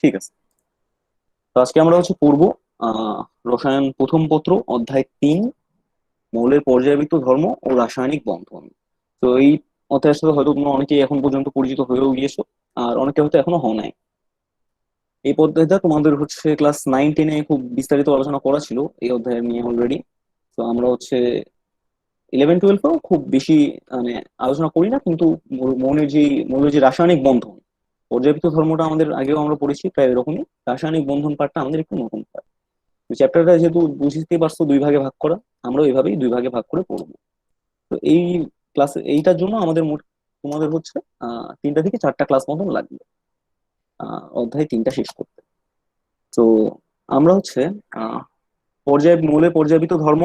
ঠিক আছে। তো আজকে আমরা পড়বো রসায়ন প্রথম পত্র, অধ্যায় 3, মৌলের পর্যায়বৃত্ত ধর্ম ও রাসায়নিক বন্ধন। তো এই অধ্যায়ের সাথে হয়তো তোমরা অনেকেই এখন পর্যন্ত পরিচিত হয়েও গিয়েছো, আর অনেকে হয়তো এখনো হও নাই। এই অধ্যায়টা তোমাদের ক্লাস 9-10-এ খুব বিস্তারিত আলোচনা করা ছিল এই অধ্যায় নিয়ে অলরেডি। তো আমরা 11-12-এও খুব বেশি মানে আলোচনা করি না, কিন্তু মৌলের যে রাসায়নিক বন্ধন, পর্যায়বৃত্ত ধর্মটা আমাদের আগেও আমরা পড়েছি প্রায় এরকমই। রাসায়নিক বন্ধন পার্টটা আমাদের একটু নতুন পার্ট। চ্যাপ্টারটা যেহেতু বুঝতেই পারছো দুই ভাগে ভাগ করা, আমরা ওইভাবেই দুই ভাগে ভাগ করে পড়বো। তো এই ক্লাসে এইটার জন্য আমাদের মোট তোমাদের 3টা থেকে 4টা ক্লাস মতন লাগবে অধ্যায় 3টা শেষ করতে। তো আমরা আহ মৌলের পর্যায়বৃত্ত ধর্ম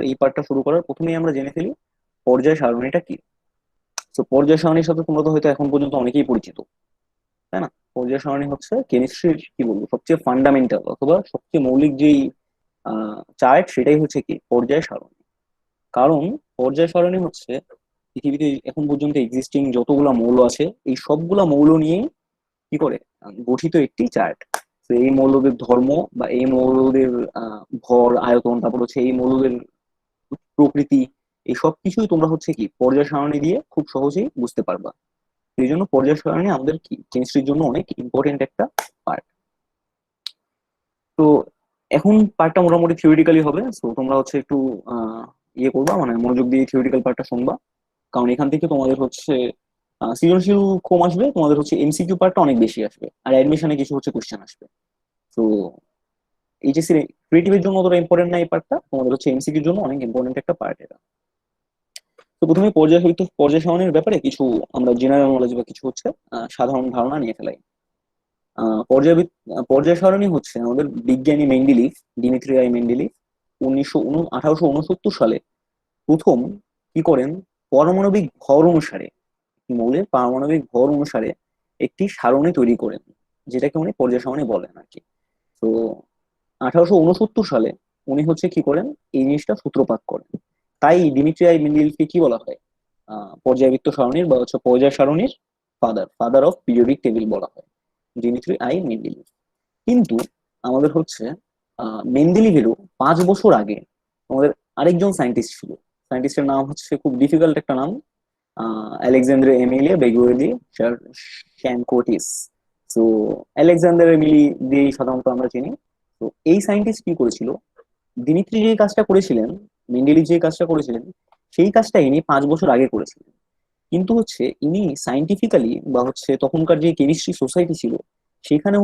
এই পার্টটা শুরু করার প্রথমেই আমরা জেনে ফেলি পর্যায় সারণীটা কি। তো পর্যায় সারণীর সাথে তোমরা তো হয়তো এখন পর্যন্ত অনেকেই পরিচিত, তাই না? পর্যায় সারণী কেমিস্ট্রির কি বলবো সবচেয়ে ফান্ডামেন্টাল অথবা সবচেয়ে মৌলিক যেই চার্ট, সেটাই কি পর্যায় সারণী। কারণ পর্যায় সারণী পৃথিবীতে এখন পর্যন্ত এক্সিস্টিং যতগুলা মৌল আছে, এই সবগুলা মৌল নিয়ে কি করে গঠিত একটি চার্ট। তো এই মৌলদের ধর্ম বা এই মৌলদের ভর, আয়তন, তারপর এই মৌলদের প্রকৃতি, এই সব কিছুই তোমরা কি পর্যায় সারণী দিয়ে খুব সহজেই বুঝতে পারবা। এই জন্য পর্যায় সারণী আমাদের কি কেমিস্ট্রির জন্য অনেক ইম্পর্টেন্ট একটা পার্ট। তো এখন পার্টটা মোটামুটি থিওরিটিক্যালি হবে, তো তোমরা একটু ইয়ে করবা, মানে মনোযোগ দিয়ে থিওরিটিক্যাল পার্টটা শুনবা। কারণ এখান থেকে তোমাদের সৃজনশীল কম আসবে, তোমাদের এমসিকিউ পার্টটা অনেক বেশি আসবে, আর অ্যাডমিশনে কিছু কোশ্চেন আসবে। তো এইচএসসি ক্রিয়েটিভের জন্য অতটা ইম্পর্টেন্ট না এই পার্টটা, তোমাদের এমসিকিউর জন্য অনেক ইম্পর্টেন্ট একটা পার্ট এটা। তো প্রথমে পর্যায় সারণীর ব্যাপারে কিছু আমরা জেনারেল নলেজ বা কিছু সাধারণ ধারণা নিয়ে ফেলাই। পর্যায় সারণী আমাদের বিজ্ঞানী মেন্ডেলিভ, ডিমিত্রি আই মেন্ডেলিভ 1869 সালে প্রথম কি করেন, পারমাণবিক ভর অনুসারে, মৌলের পারমাণবিক ভর অনুসারে একটি সারণী তৈরি করেন, যেটাকে উনি পর্যায় সারণী বলেন আর কি। তো 1869 সালে উনি কি করেন, এই জিনিসটা সূত্রপাত করেন। তাই ডিমিত্রি আই মেন্ডেলিভকে কি বলা হয়, পর্যায়বৃত্ত সারণীর বা পর্যায় সারণীর ফাদার অফ পিরিয়ডিক টেবিল বলা হয়, ডিমিত্রি আই মেন্ডেলিভ। কিন্তু আমাদের মেন্ডেলিভেরও 5 বছর আগে আমাদের আরেকজন সায়েন্টিস্ট ছিল। সায়েন্টিস্টের নাম খুব ডিফিকাল্ট একটা নাম, আলেকজান্দ্র এমিলিয়া বেগুয়েলি শ্যানকোটিস। তো আলেকজান্ডার এমিলি দিয়েই সাধারণত আমরা চিনি। তো এই সায়েন্টিস্ট কি করেছিল, দিমিত্রি যে কাজটা করেছিলেন, মেন্ডেলিভ যে কাজটা করেছিলেন, সেই কাজটা ইনি 5 বছর আগে করেছিলেন। কিন্তু ইনি সাইন্টিফিক্যালি বা তখনকার যে কেমিস্ট্রি সোসাইটি ছিল, সেখানে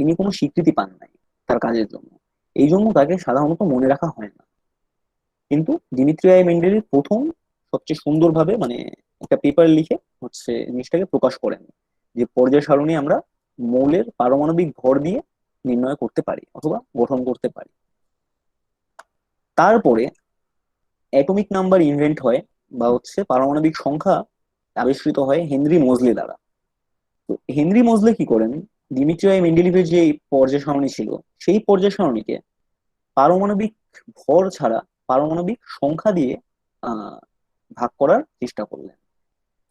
ইনি কোনো স্বীকৃতি পান নাই তার কাজের জন্য। এই জন্য তাকে সাধারণত মনে রাখা হয় না। কিন্তু দিমিত্রি আই মেন্ডেলিভ প্রথম সবচেয়ে সুন্দরভাবে মানে একটা পেপার লিখে জিনিসটাকে প্রকাশ করেন, যে পর্যায় সারণী আমরা মৌলের পারমাণবিক ভর দিয়ে নির্ণয় করতে পারি অথবা গঠন করতে পারি। তারপরে অ্যাটমিক নাম্বার ইনভেন্ট হয় বা পারমাণবিক সংখ্যা আবিষ্কৃত হয় হেনরি মোজলে দ্বারা। তো হেনরি মোজলে কি করেন, দিমিত্রি আই মেন্ডেলিভের যে পর্যায় সারণী ছিল, সেই পর্যায় সারণীকে পারমাণবিক ভর ছাড়া পারমাণবিক সংখ্যা দিয়ে আহ ভাগ করার চেষ্টা করলেন।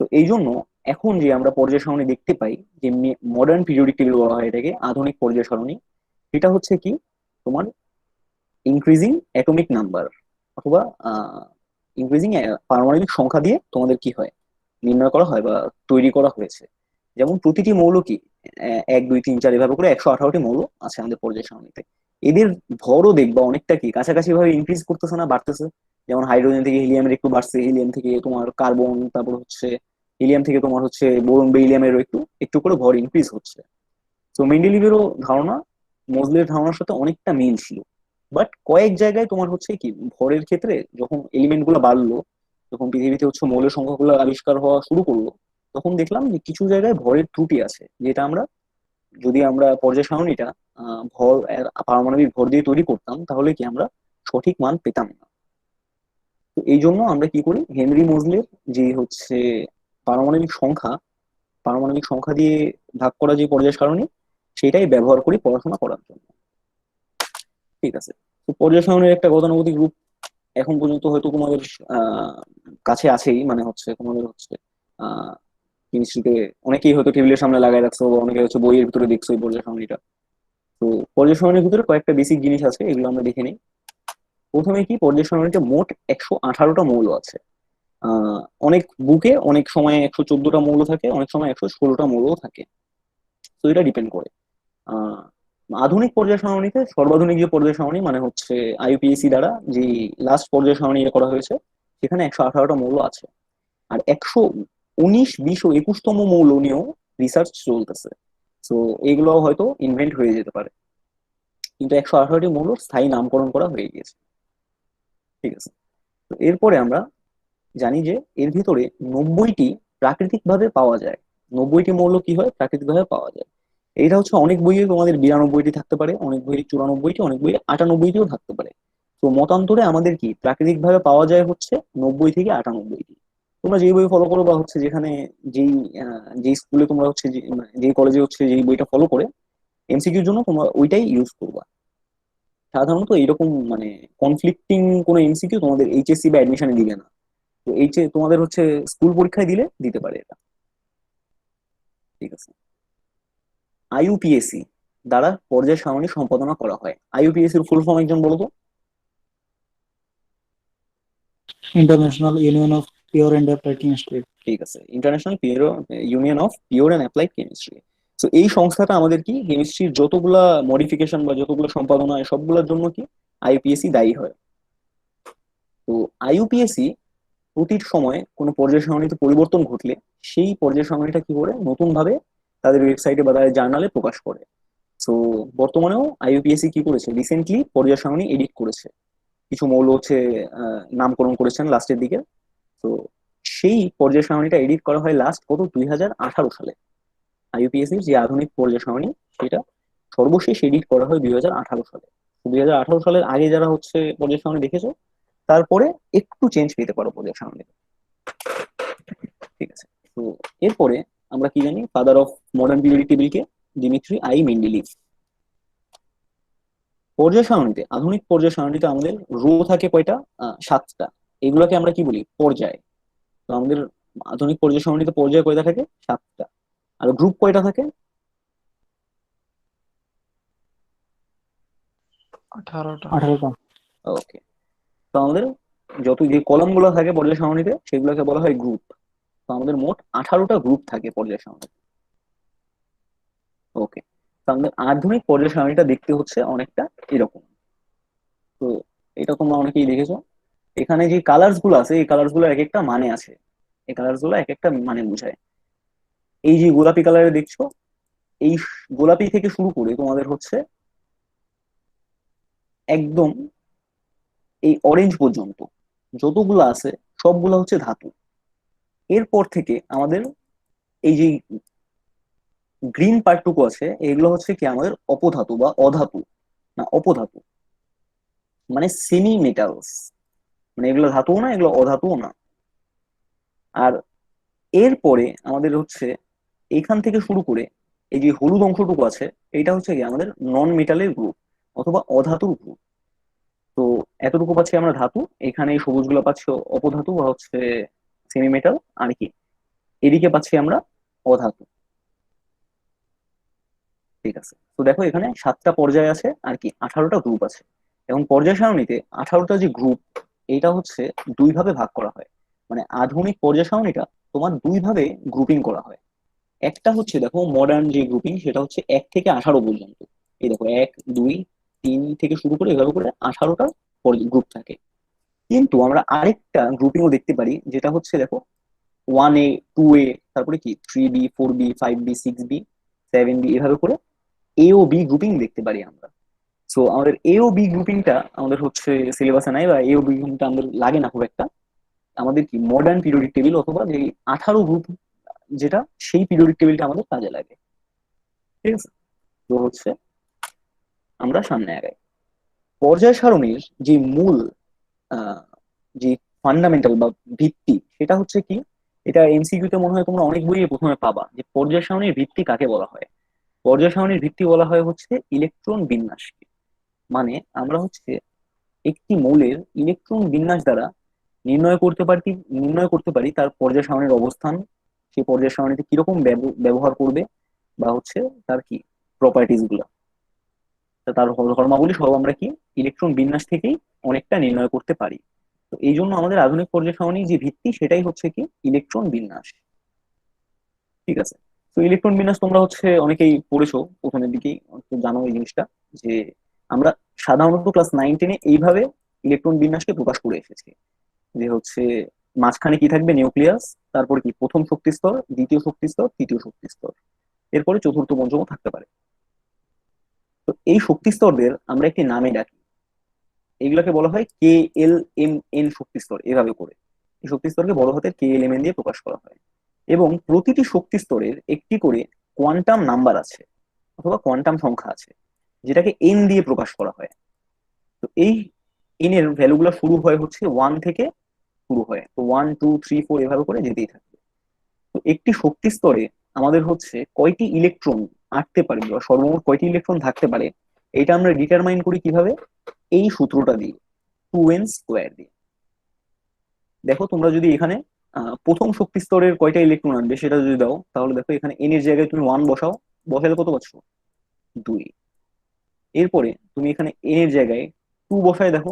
তো এই জন্য এখন যে আমরা পর্যায় সারণী দেখতে পাই, যে মডার্ন পিরিয়ডিক টেবিল বলা হয় এটাকে, আধুনিক পর্যায় সারণী, এটা কি তোমার ইনক্রিজিং অ্যাটমিক নাম্বার অথবা ইনক্রিজিং পারমাণবিক সংখ্যা দিয়ে তোমাদের কি হয় নির্ণয় করা হয় বা তৈরি করা হয়েছে। যেমন প্রতিটি মৌল কি 1 2 3 4 এভাবে করে 118টি মৌল আছে আমাদের পর্যায় সারণীতে। এদের ভরও দেখবা অনেকটা কি কাছাকাছি ভাবে ইনক্রিজ করতেছে না বাড়তেছে। যেমন হাইড্রোজেন থেকে হিলিয়ামের একটু বাড়ছে, হিলিয়াম থেকে তোমার কার্বন, তারপর হিলিয়াম থেকে তোমার বোরন বেরিলিয়ামেরও একটু একটু করে ভর ইনক্রিজ হচ্ছে। তো মেন্ডেলিভেরও ধারণা মোজলের ধারণার সাথে অনেকটা মিল ছিল। বাট কয়েক জায়গায় তোমার কি ভরের ক্ষেত্রে যখন এলিমেন্ট গুলো বাড়লো, যখন পৃথিবীতে মৌলের সংখ্যাগুলো আবিষ্কার হওয়া শুরু করলো, তখন দেখলাম যে কিছু জায়গায় ভরের ত্রুটি আছে, যেটা আমরা যদি আমরা পর্যায় সারণীটা পারমাণবিক ভর দিয়ে তৈরি করতাম, তাহলে কি আমরা সঠিক মান পেতাম না। তো এই জন্য আমরা কি করি, হেনরি মোজলের যে পারমাণবিক সংখ্যা দিয়ে ভাগ করা যে পর্যায় সারণী, সেটাই ব্যবহার করি পড়াশোনা করার জন্য। ঠিক আছে। তো পর্যায় সারণীর একটা গতানুগতিক রূপ এখন পর্যন্ত হয়তো তোমাদের আহ কাছে আছেই, মানে তোমাদের আহ কেমিস্ট্রিতে অনেকেই হয়তো টেবিলের সামনে লাগাই রাখছো, বা অনেকে হচ্ছে বইয়ের ভিতরে দেখছো এই পর্যায় সারণীটা। তো পর্যায় সারণীর ভিতরে কয়েকটা বেসিক জিনিস আছে, এগুলো আমরা দেখে নিই। প্রথমে কি, পর্যায় সারণীতে মোট 118টা মৌল আছে। আহ অনেক বুকে অনেক সময় 114টা মৌল থাকে, অনেক সময় 116টা মৌলও থাকে। তো এটা ডিপেন্ড করে। আহ আধুনিক পর্যায় সারণীতে সর্বাধুনিক যে পর্যায় সারণী মানে হচ্ছে আইইউপিএসি দ্বারা যে লাস্ট পর্যায় সারণী ইয়ে করা হয়েছে, সেখানে 118টা মৌল আছে। আর 119, 20 ও 21তম মৌল নিয়েও রিসার্চ চলতেছে। তো এগুলো হয়তো ইনভেন্ট হয়ে যেতে পারে, কিন্তু 118টি মৌল স্থায়ী নামকরণ করা হয়ে গিয়েছে। ঠিক আছে। তো এরপরে আমরা জানি যে এর ভিতরে 90টি প্রাকৃতিক ভাবে পাওয়া যায়। 90টি মৌল কি হয়, প্রাকৃতিক ভাবে পাওয়া যায়। এইটা হচ্ছে অনেক বইয়ে তোমাদের 92টি থাকতে পারে, অনেক বইয়ে 94টি, অনেক বইয়ে 98টিও থাকতে পারে। তো মতান্তরে আমাদের কি প্রাকৃতিক ভাবে পাওয়া যায় হচ্ছে 90 থেকে 98টি। তোমরা যেই বই ফলো করো বা হচ্ছে যেখানে যেই যেই স্কুলে তোমরা হচ্ছে মানে যেই কলেজে হচ্ছে যেই বইটা ফলো করে এমসিকিউর জন্য তোমরা ওইটাই ইউজ করবা। সাধারণত এইরকম মানে কনফ্লিক্টিং কোনো এমসিকিউ তোমাদের এইচএসসি বা অ্যাডমিশনে দিবে না। তো তোমাদের হচ্ছে স্কুল পরীক্ষায় দিলে দিতে পারে এটা। ঠিক আছে। আইইউপিএসি দ্বারা পর্যায় সারণী সম্পাদনা করা হয়। আইইউপিএসি এর ফুল ফর্ম একজন বলো তো। International Union of Pure and Applied Chemistry. ঠিক আছে, international union of pure and applied chemistry. তো এই সংস্থাটা আমাদের কি কেমিস্ট্রির যতগুলা মডিফিকেশন বা যতগুলো সম্পাদনা সবগুলোর জন্য কি আইইউপিএসি দায়ী হয়। তো আইইউপিএসি প্রতি সময় কোনো পর্যায় সারণীতে পরিবর্তন ঘটলে সেই পর্যায় সারণীটা কি করে নতুন ভাবে তাদের ওয়েবসাইটে বা তাদের জার্নালে প্রকাশ করে। তো বর্তমানেও আইইউপিএসি কি করেছে, রিসেন্টলি পর্যায় সারণী এডিট করেছে। কিছু মৌল হচ্ছে নামকরণ করেছেন লাস্টের দিকে। তো সেই পর্যায় সারণীটা এডিট করা হয় লাস্ট কত 2018 সালে। আইইউপিএসির যে আধুনিক পর্যায় সারণী সেটা সর্বশেষ এডিট করা হয় 2018 সালে। 2018 সালের আগে যারা হচ্ছে পর্যায় সারণী দেখেছো, তারপরে একটু চেঞ্জ পেতে পারো পর্যায় সারণী। ঠিক আছে। তো এরপরে আমরা কি জানি, ফাদার অফ মডার্ন পিরিয়ডিক টেবিলকে দিমিত্রি আই মেন্ডেলিভ। পর্যায় সারণীতে আধুনিক পর্যায় সারণীতে আমাদের রো থাকে কয়টা, 7টা। এগুলোকে আমরা কি বলি, পর্যায়। তো আমাদের আধুনিক পর্যায় সারণীতে পর্যায় কয়টা থাকে, 7টা। আর গ্রুপ কয়টা থাকে, 18টা। 18টা। ওকে। তো আমাদের যত যে কলাম গুলো থাকে পর্যায় সারণীতে সেগুলোকে বলা হয় গ্রুপ। তো আমাদের মোট 18টা গ্রুপ থাকে পর্যায় সারণীতে। ওকে। তো আমাদের আধুনিক পর্যায় সারণীটা দেখতে হচ্ছে অনেকটা এরকম। তো এটা তোমরা অনেকেই দেখেছো। এখানে যে কালার্স গুলো আছে এই কালার্স গুলো এক একটা মানে আছে। এই কালার্স গুলো এক একটা মানে বোঝায়। এই যে গোলাপি কালারে দেখছো, এই গোলাপি থেকে শুরু করে তোমাদের হচ্ছে একদম এই অরেঞ্জ পর্যন্ত যতগুলো আছে সবগুলো হচ্ছে ধাতু। এরপর থেকে আমাদের এই যে গ্রিন পার্টটুকু আছে এগুলো হচ্ছে কি আমাদের অপধাতু বা অধাতু, না অপধাতু, মানে সেমি মেটালস। মানে এগুলো ধাতুও না, এগুলো অধাতুও না। আর এরপরে আমাদের হচ্ছে এইখান থেকে শুরু করে এই যে হলুদ অংশটুকু আছে, এটা হচ্ছে কি আমাদের নন মেটালের গ্রুপ অথবা অধাতুর গ্রুপ। তো এতটুকু পাচ্ছি আমরা ধাতু, এখানে এই সবুজ গুলো পাচ্ছি অপধাতু বা হচ্ছে সেমি মেটাল। আর কি এদিকে পাচ্ছি আমরা অধাতু। ঠিক আছে। তো দেখো এখানে 7টা পর্যায় আছে আর কি 18টা গ্রুপ আছে। এবং পর্যায় সারণীতে 18টা যে গ্রুপ, এটা হচ্ছে দুই ভাবে ভাগ করা হয়। মানে আধুনিক পর্যায় সারণীটা তোমার দুই ভাবে গ্রুপিং করা হয়। একটা হচ্ছে দেখো মডার্ন যে গ্রুপিং সেটা হচ্ছে 1 থেকে 18 পর্যন্ত। এই দেখো 1, 2, 3 থেকে শুরু করে এভাবে করে 18টা গ্রুপ থাকে। কিন্তু আমরা আরেকটা গ্রুপিংও দেখতে পারি যেটা হচ্ছে দেখো 1A, 2A, তারপরে কি 3B, 4B, 5B, 6B, 7B, এভাবে করে এ ও বি গ্রুপিং দেখতে পারি আমরা। সো আমাদের এ ও বি গ্রুপিংটা আমাদের হচ্ছে সিলেবাসে নাই, বা এ ও বি গ্রুপিংটা আমাদের লাগে না খুব একটা। আমাদের কি মডার্ন পিরিয়ডিক টেবিল অথবা যে 18 গ্রুপ যেটা, সেই পিরিয়ডিক টেবিলটা আমাদের কাজে লাগে। ঠিক আছে। তো হচ্ছে আমরা সামনে আগাই। পর্যায় সারণীর যে মূল আহ, যে ফান্ডামেন্টাল বা ভিত্তি সেটা হচ্ছে কি, এটা এমসিকিউ তে মনে হয় তোমরা অনেক বইয়ে প্রথমে পাবা যে পর্যায় সারণীর ভিত্তি কাকে বলা হয়। পর্যায় সারণীর ভিত্তি বলা হয় হচ্ছে ইলেকট্রন বিন্যাসকে। মানে আমরা হচ্ছে একটি মৌলের ইলেকট্রন বিন্যাস দ্বারা নির্ণয় করতে পারি তার পর্যায় সারণীর অবস্থান, সেই পর্যায় সারণীতে কিরকম ব্যবহার করবে, বা হচ্ছে তার কি প্রপার্টিজ গুলা, তার ধর্মাবলী সব আমরা কি ইলেকট্রন বিন্যাস থেকেই অনেকটা নির্ণয় করতে পারি। তো এই জন্য আমাদের আধুনিক পর্যায় সারণীর যে ভিত্তি সেটাই হচ্ছে কি ইলেকট্রন বিন্যাস। ঠিক আছে। তো ইলেকট্রন বিন্যাস তোমরা হচ্ছে অনেকেই পড়েছো প্রথমের দিকেই, তো জানো এই জিনিসটা, যে আমরা সাধারণত ক্লাস 9-10-এ এইভাবে ইলেকট্রন বিন্যাসকে প্রকাশ করে এসেছি, যে হচ্ছে মাঝখানে কি থাকবে, নিউক্লিয়াস, তারপরে কি প্রথম শক্তি স্তর, দ্বিতীয় শক্তি স্তর, তৃতীয় শক্তি স্তর, এরপরে চতুর্থ পঞ্চম থাকতে পারে। তো এই শক্তি স্তরদের আমরা একটি নামে ডাকি, এগুলোকে বলা হয় KLMN শক্তি স্তর, এভাবে করে এই শক্তি স্তরকে বড় হাতের KLMN দিয়ে প্রকাশ করা হয়। এবং প্রতিটি শক্তি স্তরের একটি করে কোয়ান্টাম নাম্বার আছে অথবা কোয়ান্টাম সংখ্যা আছে, যেটাকে এন দিয়ে প্রকাশ করা হয়। তো এই এন এর ভ্যালুগুলো শুরু হয় হচ্ছে 1 থেকে শুরু হয়, তো 1 2 3 4 এভাবে করে যেতেই থাকবে। তো একটি শক্তি স্তরে আমাদের হচ্ছে কয়টি ইলেকট্রন আটতে পারে বা সর্বমোট কয়টি ইলেকট্রন থাকতে পারে, এটা আমরা ডিটারমাইন করি কিভাবে, এই সূত্রটা দিয়ে, 2n² দিয়ে। দেখো তোমরা যদি এখানে প্রথম শক্তি স্তরের কয়টা ইলেকট্রন আনবে সেটা যদি দাও, তাহলে দেখো এখানে এন এর জায়গায় তুমি 1 বসাও, বসালে কত পাচ্ছ, 2। এরপরে তুমি এখানে এন এর জায়গায় 2 বসায় দেখো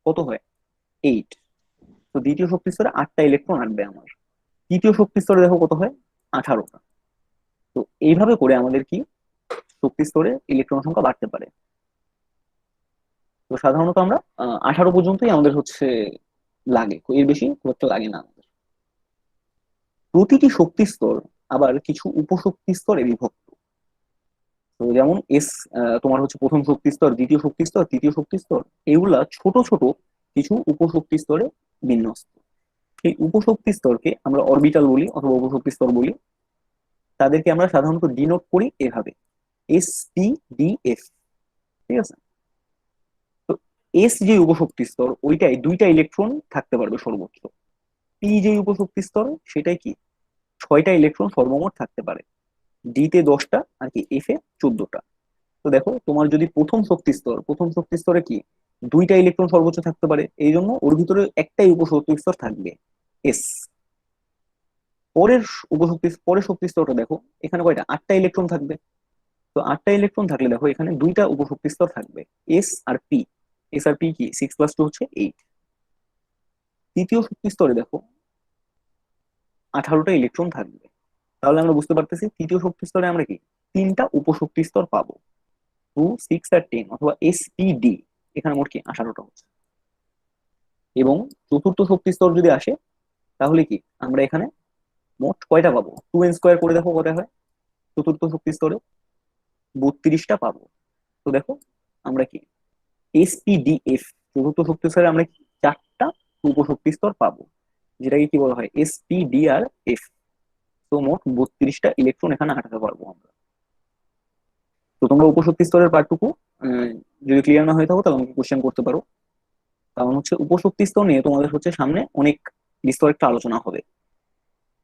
কত হয়, 8। তো দ্বিতীয় শক্তি স্তরে 8টা ইলেকট্রন আনবে আমার, তৃতীয় শক্তি স্তরে দেখো কত হয়, 18টা। তো এইভাবে করে আমাদের কি শক্তি স্তরে ইলেকট্রন সংখ্যা বাড়তে পারে। তো সাধারণত আমরা 18 পর্যন্তই আমাদের হচ্ছে লাগে, এর বেশি খুব একটা লাগে না আমাদের। প্রতিটি শক্তি স্তর আবার কিছু উপশক্তি স্তরে বিভক্ত। তো যেমন তোমার হচ্ছে প্রথম শক্তি স্তর, দ্বিতীয় শক্তি স্তর, তৃতীয় শক্তি স্তর, এগুলা ছোট ছোট কিছু উপশক্তি স্তরে বিন্যস্ত। এই উপশক্তি স্তরকে আমরা অরবিটাল বলি অথবা উপশক্তি স্তর বলি। তাদেরকে আমরা সাধারণত ডিনোট করি এভাবে, SPDF। ঠিক আছে। তো এস যে উপশক্তি স্তর ওইটাই 2টা ইলেকট্রন থাকতে পারবে সর্বোচ্চ। পি যে উপশক্তি স্তর সেটাই কি 6টা ইলেকট্রন সর্বমোট থাকতে পারে। ডি তে 10টা, আর কি এফ এ 14টা। তো দেখো তোমার যদি প্রথম শক্তি স্তরে কি 2টা ইলেকট্রন সর্বোচ্চ থাকতে পারে, এই জন্য ওর ভিতরে একটাই উপশক্তি স্তর থাকবে, এস। পরের শক্তি স্তরটা দেখো, এখানে কয়টা, 8টা ইলেকট্রন থাকবে। তো 8টা ইলেকট্রন থাকলে দেখো এখানে 2টা উপশক্তি স্তর থাকবে, এস আর পি। এস আর পি কি 6 + 2 হচ্ছে 8। তৃতীয় শক্তি স্তরে দেখো 18টা ইলেকট্রন থাকবে। তাহলে আমরা বুঝতে পারতেছি তৃতীয় শক্তি স্তরে আমরা কি 3টা উপশক্তি স্তর পাবো, 2 6 আর 10, অথবা SPD। এখানে মোট কি 18টা হচ্ছে। এবং চতুর্থ শক্তি স্তর যদি আসে, তাহলে কি আমরা এখানে মোট কয়টা পাবো, 2n² করে দেখো কত হয় চতুর্থ শক্তি স্তরে, 32টা পাবো। তো দেখো আমরা কি SPDF, চতুর্থ শক্তি স্তরে আমরা কি 4টা উপশক্তি স্তর পাবো, যেটাকে কি বলা হয় SPDRF। তো মোট 32টা ইলেকট্রন এখানে আটাতে পারবো আমরা। তো তোমরা উপশক্তি স্তরের পার্টটুকু যদি ক্লিয়ার না হয়ে থাকো তাহলে আমাকে কোশ্চেন করতে পারো। কারণ হচ্ছে উপশক্তি স্তর নিয়ে তোমাদের হচ্ছে সামনে অনেক বিস্তর একটা আলোচনা হবে।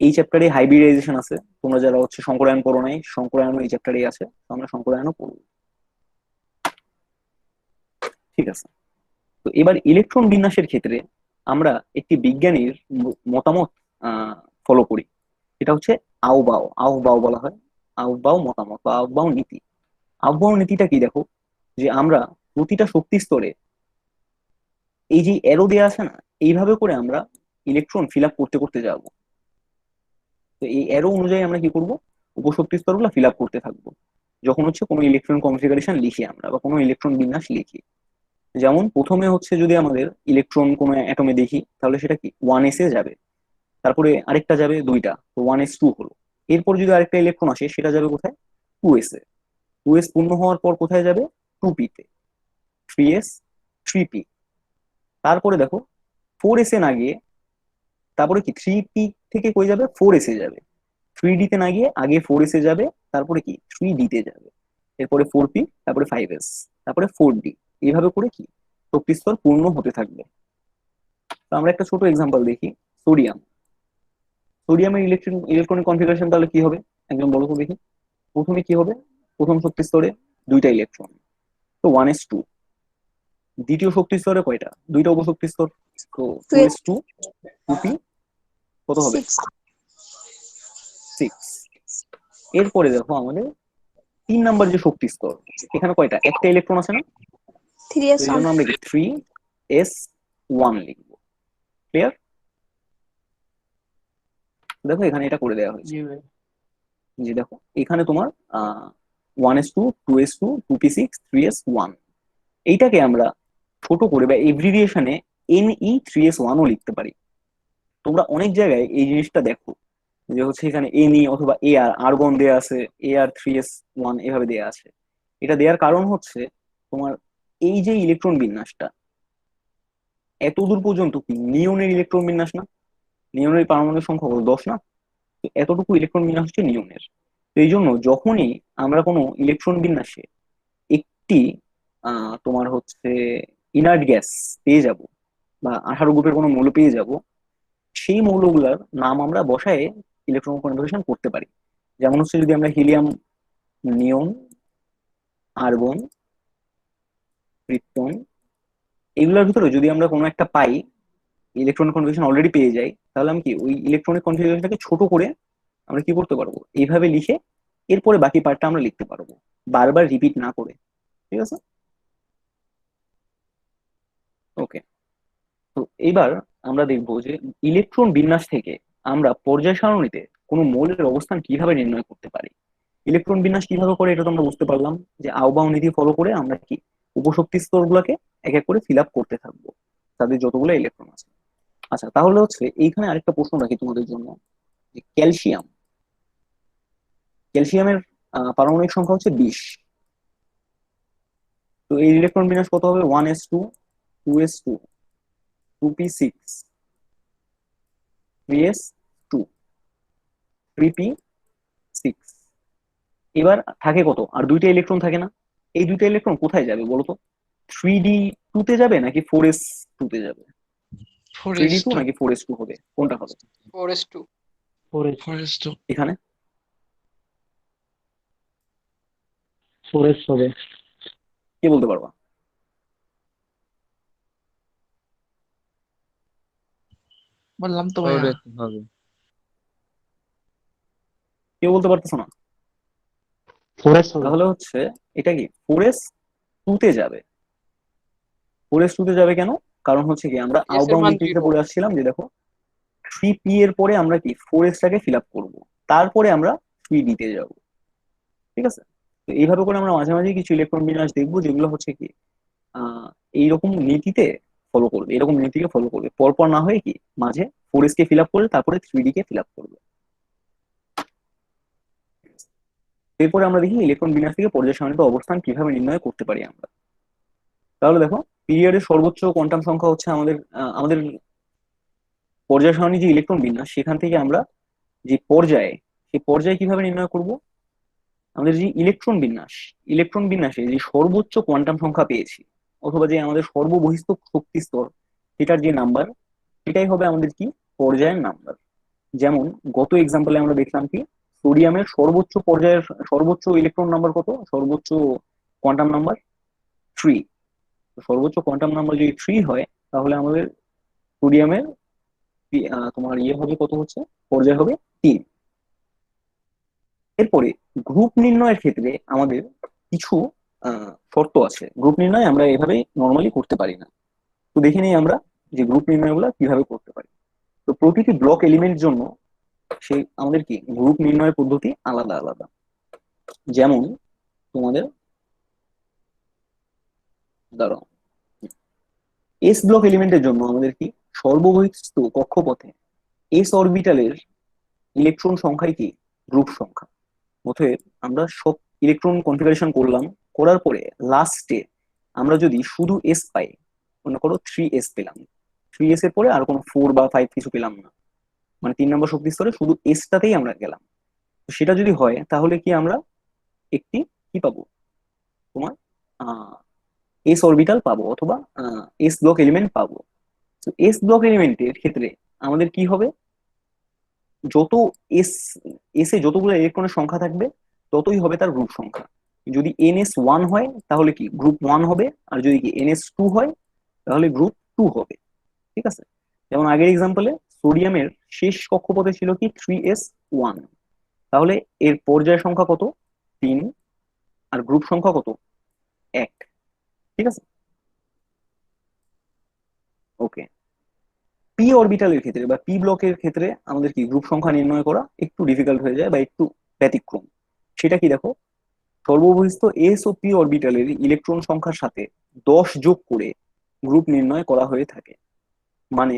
এই চ্যাপ্টারে হাইব্রিডাইজেশন আছে, তোমরা যারা হচ্ছে সংকরায়ন পড়ো নাই, সংকরায়ন এই চ্যাপ্টারেই আছে, তো আমরা সংকরায়নও পড়বো। ঠিক আছে। তো এবার ইলেকট্রন বিন্যাসের ক্ষেত্রে আমরা একটি বিজ্ঞানীর মতামত ফলো করি, এটা হচ্ছে আউবাও আউবাও বলা হয়, আউবাও মতামত বা আউবাও নীতি। আউবাও নীতিটা কি দেখো, যে আমরা প্রতিটা শক্তি স্তরে এই যে অ্যারো দেয়া আছে না, এইভাবে করে আমরা ইলেকট্রন ফিল আপ করতে করতে যাব। তো এই অ্যারো অনুযায়ী আমরা কি করব, উপশক্তি স্তরগুলো ফিল আপ করতে থাকবো, যখন হচ্ছে কোনো ইলেকট্রন কনফিগারেশন লিখি আমরা বা কোনো ইলেকট্রন বিন্যাস লিখি। যেমন প্রথমে হচ্ছে যদি আমাদের ইলেকট্রন কোনো অ্যাটমে দেখি, তাহলে সেটা কি 1s এ যাবে, তারপরে আরেকটা যাবে 2টা, তো 1s2 হলো। এরপর যদি আরেকটা ইলেকট্রন আসে সেটা যাবে কোথায়, 2s এ। 2s পূর্ণ হওয়ার পর কোথায় যাবে, 2p তে, 3s, 3p। তারপরে দেখো 4s এ না গিয়ে তারপরে কি 3p থেকে কই যাবে, 4s এ যাবে। 3d তে না গিয়ে আগে 4s এ যাবে, তারপরে কি 3d তে যাবে, এরপরে 4p, তারপরে 5s, তারপরে 4d। এইভাবে করে কি শক্তি স্তর পূর্ণ হতে থাকবে। তো আমরা একটা ছোট এক্সাম্পল দেখি, সোডিয়াম। সোডিয়ামের ইলেকট্রনিক কনফিগারেশন তাহলে কি হবে, একদম বলো তো দেখি। প্রথমে কি হবে, প্রথম শক্তি স্তরে 2টা ইলেকট্রন, তো 1s2। দ্বিতীয় শক্তি স্তরে কয়টা, 2টা উপশক্তি স্তর, তো 2s2, 2p, কত হবে, 6 সিক্স। এরপরে দেখো আমাদের 3 নাম্বার যে শক্তি স্তর, এখানে কয়টা, একটা ইলেকট্রন আছে না, তো এই 3s1। জন্য আমরা কি 3s1 লিখবো। ক্লিয়ার? দেখো এখানে এটা করে দেওয়া হয়েছে, জি ভাই। যে দেখো এখানে তোমার 1s2 2s2 2p6 3s1, এইটাকে আমরা ছোট করে বা এভ্রিভিয়েশনে Ne3s1ও লিখতে পারি। তোমরা অনেক জায়গায় এই জিনিসটা দেখো, যে হচ্ছে এখানে Ne অথবা Ar আর্গন দেয়া আছে, Ar3s1 এভাবে দেয়া আছে। এটা দেওয়ার কারণ হচ্ছে তোমার এই যে ইলেকট্রন বিন্যাসটা এত দূর পর্যন্ত কি নিয়নের ইলেকট্রন বিন্যাস না, নিয়নের পারমাণবিক সংখ্যা হলো 10 না, তো এতটুকু ইলেকট্রন বিন্যাস হচ্ছে নিয়নের। তো এই জন্য যখনই আমরা কোনো ইলেকট্রন বিন্যাসে একটি তোমার হচ্ছে ইনার্ট গ্যাস পেয়ে যাব বা 18 গ্রুপের কোনো মৌল পেয়ে যাব, সেই মৌলগুলার নাম আমরা বসায় ইলেকট্রন কনফিগারেশন করতে পারি। যেমন হচ্ছে যদি আমরা হিলিয়াম, নিয়ন, আর্গন, ক্রিপ্টন, এগুলোর ভিতরে যদি আমরা কোনো একটা পাই, ইলেকট্রনিক কনফিগারেশন অলরেডি পেয়ে যাই, তাহলে আমি কি ওই ইলেকট্রনিক কনফিগারেশনটাকে ছোট করে আমরা কি করতে পারবো, এইভাবে লিখে এরপরে বাকি পার্টটা আমরা লিখতে পারবো, বারবার রিপিট না করে। ঠিক আছে? ওকে। তো এইবার আমরা দেখবো যে ইলেকট্রন বিন্যাস থেকে আমরা পর্যায় সারণীতে কোনো মৌলের অবস্থান কিভাবে নির্ণয় করতে পারি। ইলেকট্রন বিন্যাস কিভাবে করে এটা তো আমরা বুঝতে পারলাম, যে আউবাউ নীতি ফলো করে আমরা কি উপশক্তি স্তরগুলোকে এক এক করে ফিল আপ করতে থাকবো, তাদের যতগুলো ইলেকট্রন আছে। আচ্ছা, তাহলে হচ্ছে এইখানে আরেকটা প্রশ্ন রাখি তোমাদের জন্য, যে ক্যালসিয়াম, ক্যালসিয়ামের পারমাণবিক সংখ্যা হচ্ছে 20। তো এই ইলেকট্রন বিন্যাস কত হবে, 1s2 2s2 2p6 3s2 3p6। এবার থাকে কত, আর দুইটা ইলেকট্রন থাকে না, এই দুইটা ইলেকট্রন কোথায় যাবে বলতো, 3d2 তে যাবে নাকি 4s2 তে যাবে, 3d2 4s2 নাকি 4s2 হবে, কোনটা হবে 4s2 4s 4s2 এখানে? 4s হবে। কে বলতে পারবা? বললাম তো ভাইয়া। 4s হবে। কেউ বলতে পারতেছো না? 4s হবে। তাহলে হচ্ছে এটা কি 4s2 তে যাবে। 4s2 তে যাবে কেন, কারণ হচ্ছে কি আমরা s এর আউবাউ মান নীতিতে 0। পড়ে আসছিলাম, যে দেখো 3p এর পরে আমরা কি 4s টাকে ফিল আপ করবো, তারপরে আমরা 3d তে যাব। ঠিক আছে? তো এইভাবে করে আমরা মাঝে মাঝে কিছু ইলেকট্রন বিন্যাস দেখবো যেগুলো হচ্ছে কি আহ এইরকম নীতিতে ফলো করবে, এরকম নীতিকে ফলো করবে, পরপর না হয়ে কি মাঝে 4s কে ফিল আপ করে তারপরে 3d কে ফিল আপ করবে। এরপরে আমরা দেখি ইলেকট্রন বিন্যাস থেকে পর্যায় সারণীতে অবস্থান কিভাবে নির্ণয় করতে পারি আমরা। তাহলে দেখো পিরিয়ডের সর্বোচ্চ কোয়ান্টাম সংখ্যা হচ্ছে আমাদের পর্যায় সারণী যে ইলেকট্রন বিন্যাস, সেখান থেকে আমরা যে পর্যায়ে, সেই পর্যায়ে কিভাবে নির্ণয় করব, আমাদের যে ইলেকট্রন বিন্যাস, ইলেকট্রন বিন্যাসে যে সর্বোচ্চ কোয়ান্টাম সংখ্যা পেয়েছি অথবা যে আমাদের সর্ববহিস্থ শক্তি স্তর, সেটার যে নাম্বার, সেটাই হবে আমাদের কি পর্যায়ের নাম্বার। যেমন গত এক্সাম্পলে আমরা দেখলাম কি সোডিয়ামের সর্বোচ্চ পর্যায়ের সর্বোচ্চ ইলেকট্রন নাম্বার কত, সর্বোচ্চ কোয়ান্টাম নাম্বার 3। সর্বোচ্চ কোয়ান্টাম নাম্বার যদি 3 হয়, তাহলে আমাদের সোডিয়ামের তোমার ইয়ে হবে কত, হচ্ছে পর্যায় হবে 3। এরপরে গ্রুপ নির্ণয়ের ক্ষেত্রে আমাদের কিছু শর্ত আছে, গ্রুপ নির্ণয় আমরা এভাবে নর্মালি করতে পারি না। তো দেখে নিই আমরা যে গ্রুপ নির্ণয়গুলো কিভাবে করতে পারি। তো প্রতিটি ব্লক এলিমেন্টের জন্য সেই আমাদের কি গ্রুপ নির্ণয়ের পদ্ধতি আলাদা আলাদা। যেমন তোমাদের ধরো এস ব্লক এলিমেন্টের জন্য আমাদের কি সর্ববহিস্থ কক্ষপথে এস অরবিটালের ইলেকট্রন সংখ্যাই কি গ্রুপ সংখ্যা। অতএব আমরা সব ইলেকট্রন কনফিগারেশন করলাম, করার পরে লাস্টে আমরা যদি শুধু এস পাই, মনে করো 3s পেলাম, 3s এর পরে আর কোনো 4 বা 5 কিছু পেলাম না, মানে 3 নম্বর শক্তি স্তরে শুধু এসটাতেই আমরা গেলাম, তো সেটা যদি হয় তাহলে কি আমরা একটি কি পাবো, তোমার এস অরবিটাল পাবো অথবা এস ব্লক এলিমেন্ট পাবো। তো এস ব্লক এলিমেন্টের ক্ষেত্রে আমাদের কি হবে, যত এস এসে যতগুলো ইলেকট্রনের সংখ্যা থাকবে ততই হবে তার গ্রুপ সংখ্যা। যদি NS1 হয় তাহলে কি গ্রুপ 1 হবে, আর যদি কি NS2 হয় তাহলে গ্রুপ 2 হবে। ঠিক আছে? যেমন আগের এক্সাম্পলে সোডিয়ামের শেষ কক্ষপথে ছিল কি 3s1, তাহলে এর পর্যায় সংখ্যা কত? 3। আর গ্রুপ সংখ্যা কত? 1। ঠিক আছে, ওকে। পি অরবিটালের ক্ষেত্রে বা পি ব্লকের ক্ষেত্রে আমাদের কি গ্রুপ সংখ্যা নির্ণয় করা একটু ডিফিকাল্ট হয়ে যায় বা একটু ব্যতিক্রম। সেটা কি দেখো, সর্ববহিস্থ এস ও পি অরবিটালের ইলেকট্রন সংখ্যার সাথে 10 যোগ করে গ্রুপ নির্ণয় করা হয়ে থাকে। মানে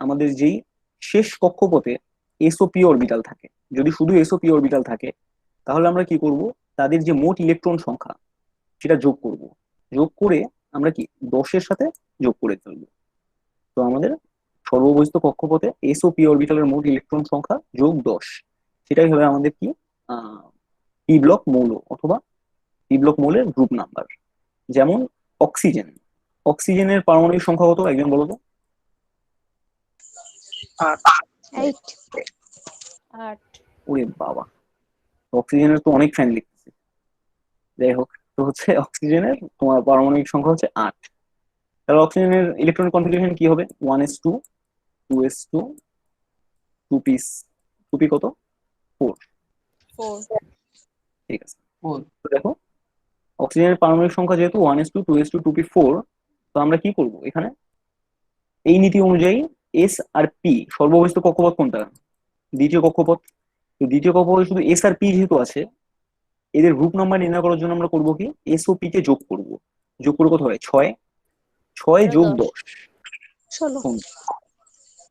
আমাদের যেই শেষ কক্ষপথে এসওপি অরবিটাল থাকে, যদি শুধু এসওপি অরবিটাল থাকে তাহলে আমরা কি করব, তাদের যে মোট ইলেকট্রন সংখ্যা সেটা যোগ করব, যোগ করে আমরা কি 10-এর সাথে যোগ করে ফেলবো। তো আমাদের সর্ববহিস্থ কক্ষপথে এসওপি অরবিটালের মোট ইলেকট্রন সংখ্যা যোগ 10, সেটাই হবে আমাদের কি পি ব্লক মৌল অথবা পি ব্লক মৌলের গ্রুপ নাম্বার। যেমন অক্সিজেন, অক্সিজেনের পারমাণবিক সংখ্যা কত একজন বলো তো? 8। 8 8 ওরে বাবা, অক্সিজেনের তো অনেক ফ্যান লিখতেছে। যাই হোক, তো হচ্ছে অক্সিজেনের তোমার পারমাণবিক সংখ্যা হচ্ছে 8। তাহলে অক্সিজেনের ইলেকট্রনিক কনফিগারেশন কি হবে? 1s2 2s2 2p, 2p কত? 4। 4 ঠিক আছে, 4। তো দেখো অক্সিজেনের পারমাণবিক সংখ্যা যেহেতু 1s2 2s2 2p4, তো আমরা কি করব এখানে এই নীতি অনুযায়ী এস আর পি, সর্ববহিস্থ কক্ষপথ কোনটা? দ্বিতীয় কক্ষপথ। তো দ্বিতীয় কক্ষপথে শুধু এস আর পি যেহেতু আছে, এদের গ্রুপ নাম্বার নির্ণয় করার জন্য আমরা করবো কি, এস ও পি কে যোগ করব। যোগ করে কত হয়? 6। 6 যোগ 10। 16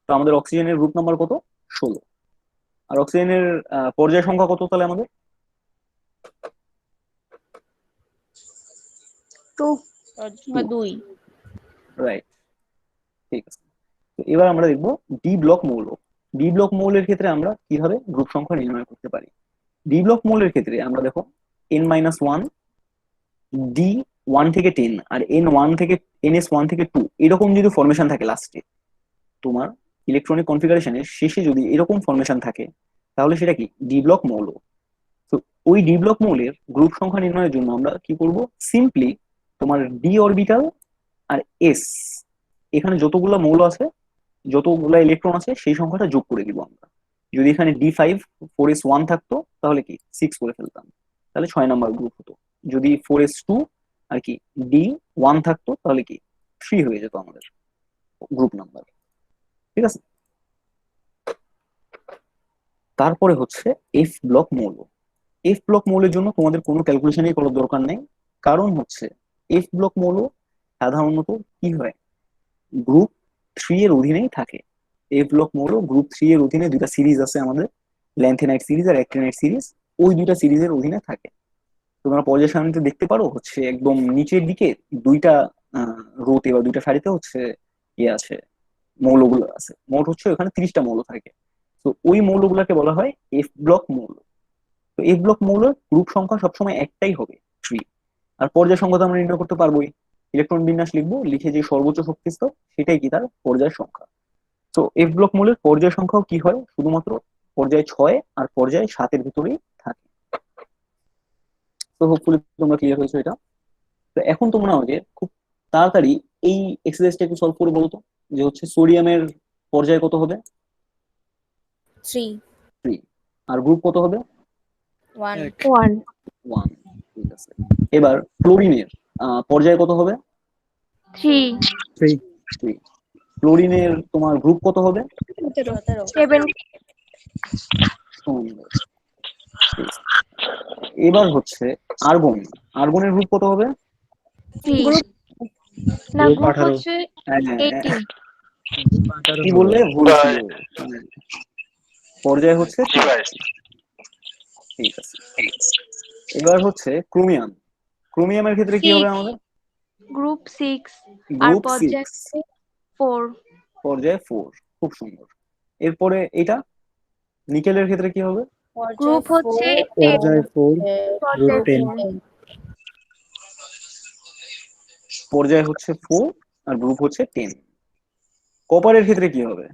তো আমাদের অক্সিজেনের গ্রুপ নাম্বার কত? 16। আর অক্সিজেনের পর্যায় সংখ্যা কত তাহলে আমাদের? 2 2 রাইট, ঠিক আছে। তো এবার আমরা দেখবো ডি ব্লক মৌল। ডি ব্লক মৌলের ক্ষেত্রে আমরা কিভাবে গ্রুপ সংখ্যা নির্ণয় করতে পারি। ডি ব্লক মৌলের ক্ষেত্রে আমরা দেখো n-1, ডি 1 থেকে 10 আর n1 থেকে ns1 থেকে 2 এরকম যদি ফরমেশন থাকে লাস্টে, তোমার ইলেকট্রনিক কনফিগারেশনের শেষে যদি এরকম ফরমেশন থাকে তাহলে সেটা কি ডি ব্লক মৌল। তো ওই ডি ব্লক মৌলের গ্রুপ সংখ্যা নির্ণয়ের জন্য আমরা কি করব, সিম্পলি তোমার ডি অরবিটাল আর এস, এখানে যতগুলো মৌল আছে যতগুলো ইলেকট্রন আছে সেই সংখ্যাটা যোগ করে দিব আমরা। যদি এখানে D5 4s1 থাকতো তাহলে কি 6 করে ফেলতাম, তাহলে 6 নাম্বার গ্রুপ হতো। যদি 4s2 আর কি D1 থাকতো তাহলে কি 3 হয়ে যেত আমাদের গ্রুপ নাম্বার। ঠিক আছে, তারপরে হচ্ছে এফ ব্লক মৌল। এফ ব্লক মৌলের জন্য তোমাদের কোনো ক্যালকুলেশনই করার দরকার নেই, কারণ হচ্ছে এফ ব্লক মৌল সাধারণত কি হয়, গ্রুপ 3 এর অধীনেই থাকে। এফ ব্লক মৌল গ্রুপ 3 এর অধীনে দুইটা সিরিজ আছে আমাদের, ল্যান্থেনাইট সিরিজ আর অ্যাক্টিনাইট সিরিজ, ওই দুইটা সিরিজের অধীনে থাকে। তোমরা পর্যায় সারণীতে দেখতে পারো হচ্ছে একদম নিচের দিকে দুইটা রোতে বা দুইটা সারিতে হচ্ছে ইয়ে আছে, মৌলগুলো আছে, মোট হচ্ছে ওখানে 30টা মৌল থাকে। তো ওই মৌলগুলোকে বলা হয় এফ ব্লক মৌল। তো এফ ব্লক মৌলের গ্রুপ সংখ্যা সবসময় একটাই হবে, 3। আর পর্যায় সংখ্যা তো আমরা নির্ণয় করতে পারবোই, ইলেকট্রন বিন্যাস লিখবো, লিখে যে সর্বোচ্চ শক্তি স্তর সেটাই কি তার পর্যায় সংখ্যা। তো এফ ব্লক মৌলের পর্যায় সংখ্যাও কি হয়, শুধুমাত্র পর্যায় 6 আর পর্যায় 7-এর ভিতরেই থাকে। তো হোপফুলি তোমরা ক্লিয়ার হয়েছো এটা। তো এখন তোমরা আমাকে খুব তাড়াতাড়ি এই এক্সারসাইজটা একটু সলভ করে বলো তো, যে হচ্ছে সোডিয়ামের পর্যায় কত হবে? 3 3। আর গ্রুপ কত হবে? 1 1 1। ঠিক আছে, এবার ক্লোরিনের পর্যায় কত হবে? 3 3 3। ক্লোরিনের তোমার গ্রুপ কত হবে? 7 সুন্দর। ঠিক আছে। এবার হচ্ছে আর্গন, আর্গনের গ্রুপ কত হবে? 3 না গ্রুপ গ্রুপ 18 হচ্ছে 18 কি বললে? ভুল ছিল, মানে পর্যায় হচ্ছে 3। ঠিক আছে, এবার হচ্ছে ক্রোমিয়াম। ক্রোমিয়ামের ক্ষেত্রে কি হবে আমাদের? গ্রুপ 6 আর গ্রুপ পর্যায় 6, 4 পর্যায় 4। খুব সুন্দর। এরপরে এটা নিকেলের ক্ষেত্রে কি হবে? গ্রুপ হচ্ছে 10 পর্যায় 4 গ্রুপ পর্যায় 10 পর্যায় হচ্ছে 4 আর গ্রুপ হচ্ছে 10। কপারের ক্ষেত্রে কি হবে?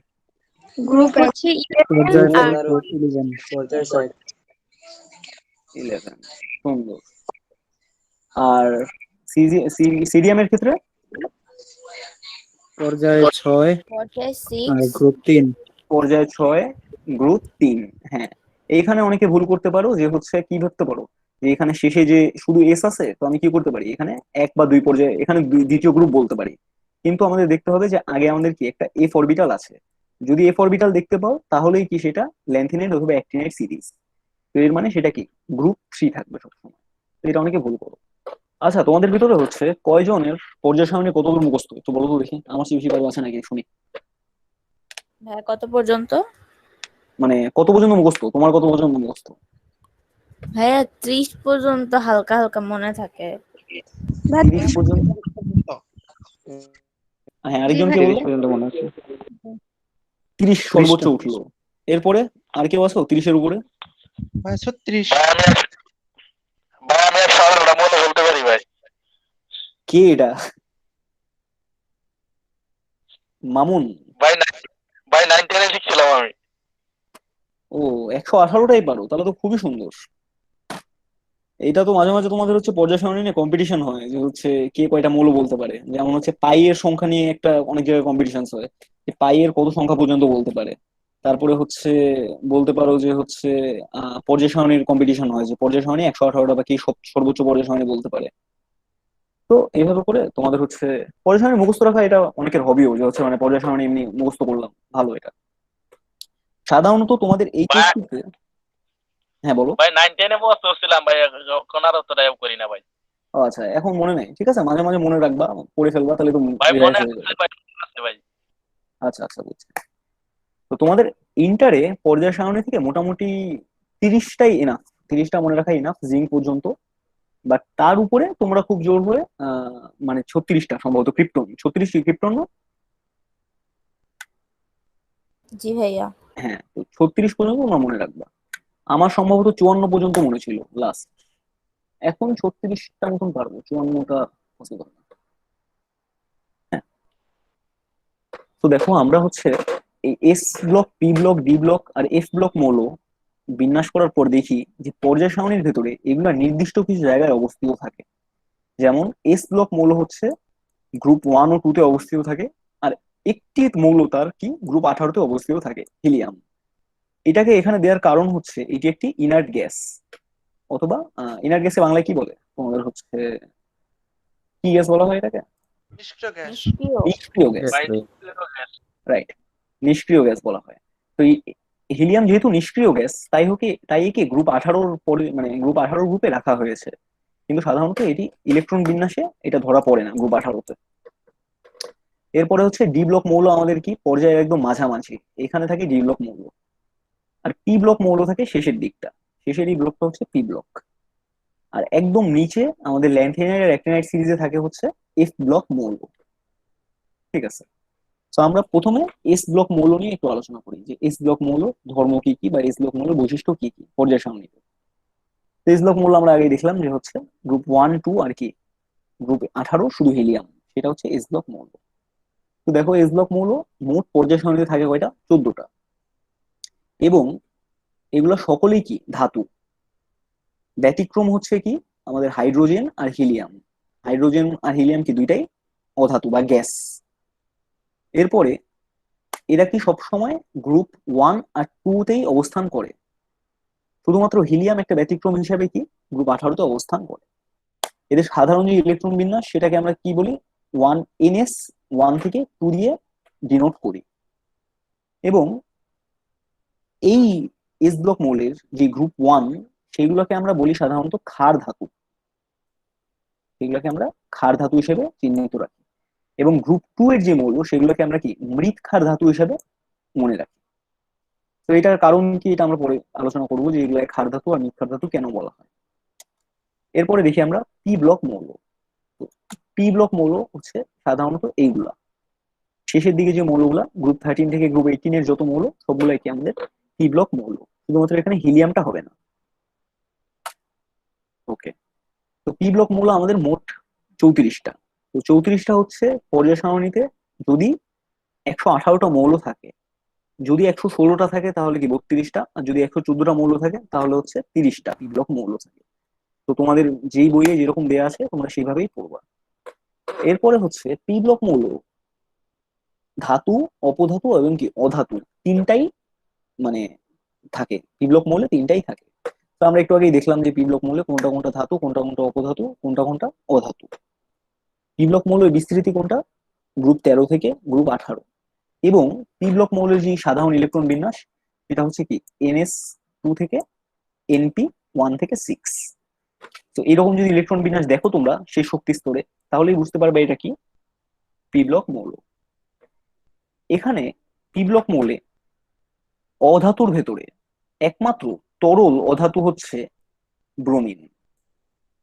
গ্রুপ হচ্ছে 11 পর্যায় আর 11 11। সুন্দর। আর সিডিয়ামের ক্ষেত্রে? পর্যায় 6 পর্যায় আর 6 গ্রুপ 3 পর্যায় 6 গ্রুপ 3। হ্যাঁ, এইখানে অনেকে ভুল করতে পারো যে হচ্ছে কি ভাবতে পারো যে এখানে শেষে যে শুধু এস আছে, তো আমি কি করতে পারি এখানে এক বা দুই পর্যায়ে এখানে দ্বিতীয় গ্রুপ বলতে পারি। কিন্তু আমাদের দেখতে হবে যে আগে আমাদের কি একটা এফ অরবিটাল আছে। যদি এফ অরবিটাল দেখতে পাও তাহলেই কি সেটা ল্যান্থিনাইট অথবা অ্যাক্টিনাইট সিরিজ। তো এর মানে সেটা কি গ্রুপ 3 থাকবে সবসময়। তো এটা অনেকে ভুল করো। আচ্ছা, তোমাদের ভিতরে হচ্ছে কয়জনের পর্যায় সারণী কতদূর মুখস্থ একটু বলো তো দেখি, আমার চেয়ে বেশি কারো আছে নাকি শুনি। হ্যাঁ, কত পর্যন্ত? মানে কত পর্যন্ত মুখস্থ, তোমার কত পর্যন্ত মুখস্থ? ভাইয়া 30 পর্যন্ত হালকা হালকা মনে থাকে। 30 পর্যন্ত? হ্যাঁ, জি আরেকজন কে ভাই। বললো? 30 পর্যন্ত মনে আছে। 30 সর্বোচ্চ 30টা। উঠলো। এরপরে আর কেউ আছো 30-এর উপরে? ভাই 36। ভাই আমি আর সাধারণটা মনে বলতে পারি ভাই। কে এটা? মামুন? ভাই ভাই 9 10 এ শিখছিলাম আমি। ও, 118টাই পারো, তাহলে তো খুবই সুন্দর। এটা তো মাঝে মাঝে তোমাদের হচ্ছে পর্যায় সারণী নিয়ে কম্পিটিশন হয় যে হচ্ছে কে কয়টা মৌল বলতে পারে। যেমন হচ্ছে পাই এর সংখ্যা নিয়ে একটা অনেক জায়গায় কম্পিটিশন হয় যে পাই এর কত সংখ্যা পর্যন্ত বলতে পারে। তারপরে হচ্ছে বলতে পারো যে হচ্ছে পর্যায় সারণীর কম্পিটিশন হয় যে পর্যায় সারণী 118টা বা কি সর্বোচ্চ পর্যায় সারণী বলতে পারে। তো এইভাবে করে তোমাদের হচ্ছে পর্যায় সারণী মুখস্থ রাখা এটা অনেকের হবিও যে হচ্ছে মানে পর্যায় সারণী এমনি মুখস্থ করলাম, ভালো এটা। সাধারণত তোমাদের এই ভাই কেসটিতে। হ্যাঁ বলো। ভাই 9 10 এ মস্ত ছিলাম ভাই, এখন আর অতটা করি না ভাই। ও আচ্ছা, এখন মনে নেই, ঠিক আছে, মাঝে মাঝে মনে রাখবা, পড়ে ফেলবা, তাহলে তো ভাই রিভাইজ মনে হয়ে যাবে। আছে ভাই, আছে ভাই। আচ্ছা আচ্ছা, বুঝছি। তো তোমাদের ইন্টারে পর্যায় সারণী থেকে মোটামুটি 30টাই এনাফ, 30টা মনে রাখা ইনাফ জিঙ্ক পর্যন্ত। বাট তার উপরে তোমরা খুব জোর হয়ে মানে 36টা সম্ভবত ক্রিপ্টন, 36টি ক্রিপ্টন না? জি ভাইয়া। হ্যাঁ, তো 36 পর্যন্ত তোমরা মনে রাখবা। আমার সম্ভবত 54 পর্যন্ত মনে ছিল লাস্ট। এখন 36টা মতন পারবো, 54টা পসিবল না। হ্যাঁ, তো দেখো আমরা হচ্ছে এই S block, P block, D block আর এফ ব্লক মৌল বিন্যাস করার পর দেখি যে পর্যায় সারণীর ভেতরে এগুলা নির্দিষ্ট কিছু জায়গায় অবস্থিত থাকে। যেমন এস ব্লক মৌল হচ্ছে গ্রুপ 1 ও 2 তে অবস্থিত থাকে। আর একটি মৌল তার কি গ্রুপ 18 তে অবস্থিত থাকে, হিলিয়াম। এটাকে এখানে দেওয়ার কারণ হচ্ছে এটি একটি ইনার্ট গ্যাস, অথবা ইনার্ট গ্যাসে বাংলায় কি বলে তোমাদের হচ্ছে, কি গ্যাস বলা হয় এটাকে? নিষ্ক্রিয় গ্যাস। নিষ্ক্রিয়। নিষ্ক্রিয় গ্যাস। ভাই রাইট, নিষ্ক্রিয় গ্যাস বলা হয়। তো এই হিলিয়াম যেহেতু নিষ্ক্রিয় গ্যাস, তাই একে গ্রুপ 18-র পরে মানে গ্রুপ 18 গ্রুপে রাখা হয়েছে। কিন্তু সাধারণত এটি ইলেকট্রন বিন্যাসে এটা ধরা পড়ে না গ্রুপ 18-তে। এরপরে হচ্ছে ডি ব্লক মৌল আমাদের কি পর্যায়ে একদম মাঝামাঝি, এখানে থাকে ডি ব্লক মৌল। আর পি ব্লক মৌল থাকে শেষের দিকটা, শেষের এই ব্লকটা হচ্ছে পি ব্লক। আর একদম নিচে আমাদের ল্যান্থিনাইট আর অ্যাক্টিনাইট সিরিজে থাকে হচ্ছে এফ ব্লক মৌল। ঠিক আছে, তো আমরা প্রথমে এস ব্লক মৌল নিয়ে একটু আলোচনা করি যে এস ব্লক মৌল ধর্ম কি কি বা এস ব্লক মৌলের বৈশিষ্ট্য কি কি পর্যায় সারণীতে। এস ব্লক মৌল আমরা আগে দেখলাম যে হচ্ছে গ্রুপ 1 2 আর কি গ্রুপ 18 শুধু হিলিয়াম, সেটা হচ্ছে এস ব্লক মৌল। তো দেখো এস ব্লক মৌল মোট পর্যায় সারণীতে থাকে কয়টা, 14টা। এবং এগুলো সকলেই কি ধাতু। ব্যতিক্রম হচ্ছে কি আমাদের হাইড্রোজেন আর হিলিয়াম। হাইড্রোজেন আর হিলিয়াম কি দুইটাই অধাতু বা গ্যাস। এরপরে এরা কি সবসময় গ্রুপ 1 আর 2 তেই অবস্থান করে। শুধুমাত্র হিলিয়াম একটা ব্যতিক্রম হিসাবে কি গ্রুপ 18-তে অবস্থান করে। এদের সাধারণ যে ইলেকট্রন বিন্যাস সেটাকে আমরা কি বলি, 1ns, 1 থেকে 2 দিয়ে ডিনোট করি। এবং এই এস ব্লক মৌলের যে গ্রুপ 1 সেগুলোকে আমরা বলি সাধারণত ক্ষার ধাতু, সেগুলোকে আমরা ক্ষার ধাতু হিসেবে চিহ্নিত রাখি। এবং গ্রুপ 2 এর যে মৌল সেগুলোকে আমরা কি মৃৎ ক্ষার ধাতু হিসেবে মনে রাখি। তো এটার কারণ কি এটা আমরা পরে আলোচনা করবো যে এগুলো ক্ষার ধাতু আর মৃৎ ক্ষার ধাতু কেন বলা হয়। এরপরে দেখি আমরা পি ব্লক মৌল। পি ব্লক মৌল হচ্ছে সাধারণত এইগুলা শেষের দিকে যে মৌলগুলা গ্রুপ 13 থেকে গ্রুপ 18 এর যত মৌল সবগুলাই কি আমাদের পি ব্লক মৌল, শুধুমাত্র এখানে হিলিয়ামটা হবে না। ওকে, তো পি ব্লক মৌল আমাদের মোট 34টা। তো 34টা হচ্ছে পর্যায় সারণীতে যদি 118টা মৌল থাকে, যদি 116টা থাকে তাহলে কি 32টা, আর যদি 114টা মৌল থাকে তাহলে হচ্ছে 30টা পি ব্লক মৌল থাকে। তো তোমাদের যেই বইয়ে যেরকম দেয়া আছে তোমরা সেইভাবেই পড়বা। এরপরে হচ্ছে পি ব্লক মৌল ধাতু, অপধাতু এবং কি অধাতু তিনটাই মানে থাকে, পি ব্লক মৌলে তিনটাই থাকে। তো আমরা একটু আগেই দেখলাম যে পি ব্লক মৌলে কোনটা কোনটা ধাতু, কোনটা কোনটা অপধাতু, কোনটা কোনটা অধাতু। পি ব্লক মৌলের বিস্তৃতি কোনটা? গ্রুপ 13 থেকে গ্রুপ 18। এবং পি ব্লক মৌলের যে সাধারণ ইলেকট্রন বিন্যাস সেটা হচ্ছে কি NS2 থেকে NP1 থেকে 6। তো এরকম যদি ইলেকট্রন বিন্যাস দেখো তোমরা সেই শক্তি স্তরে, তাহলেই বুঝতে পারবে এটা কি পি ব্লক মৌল। এখানে পি ব্লক মৌলে অধাতুর ভেতরে একমাত্র তরল অধাতু হচ্ছে ব্রোমিন।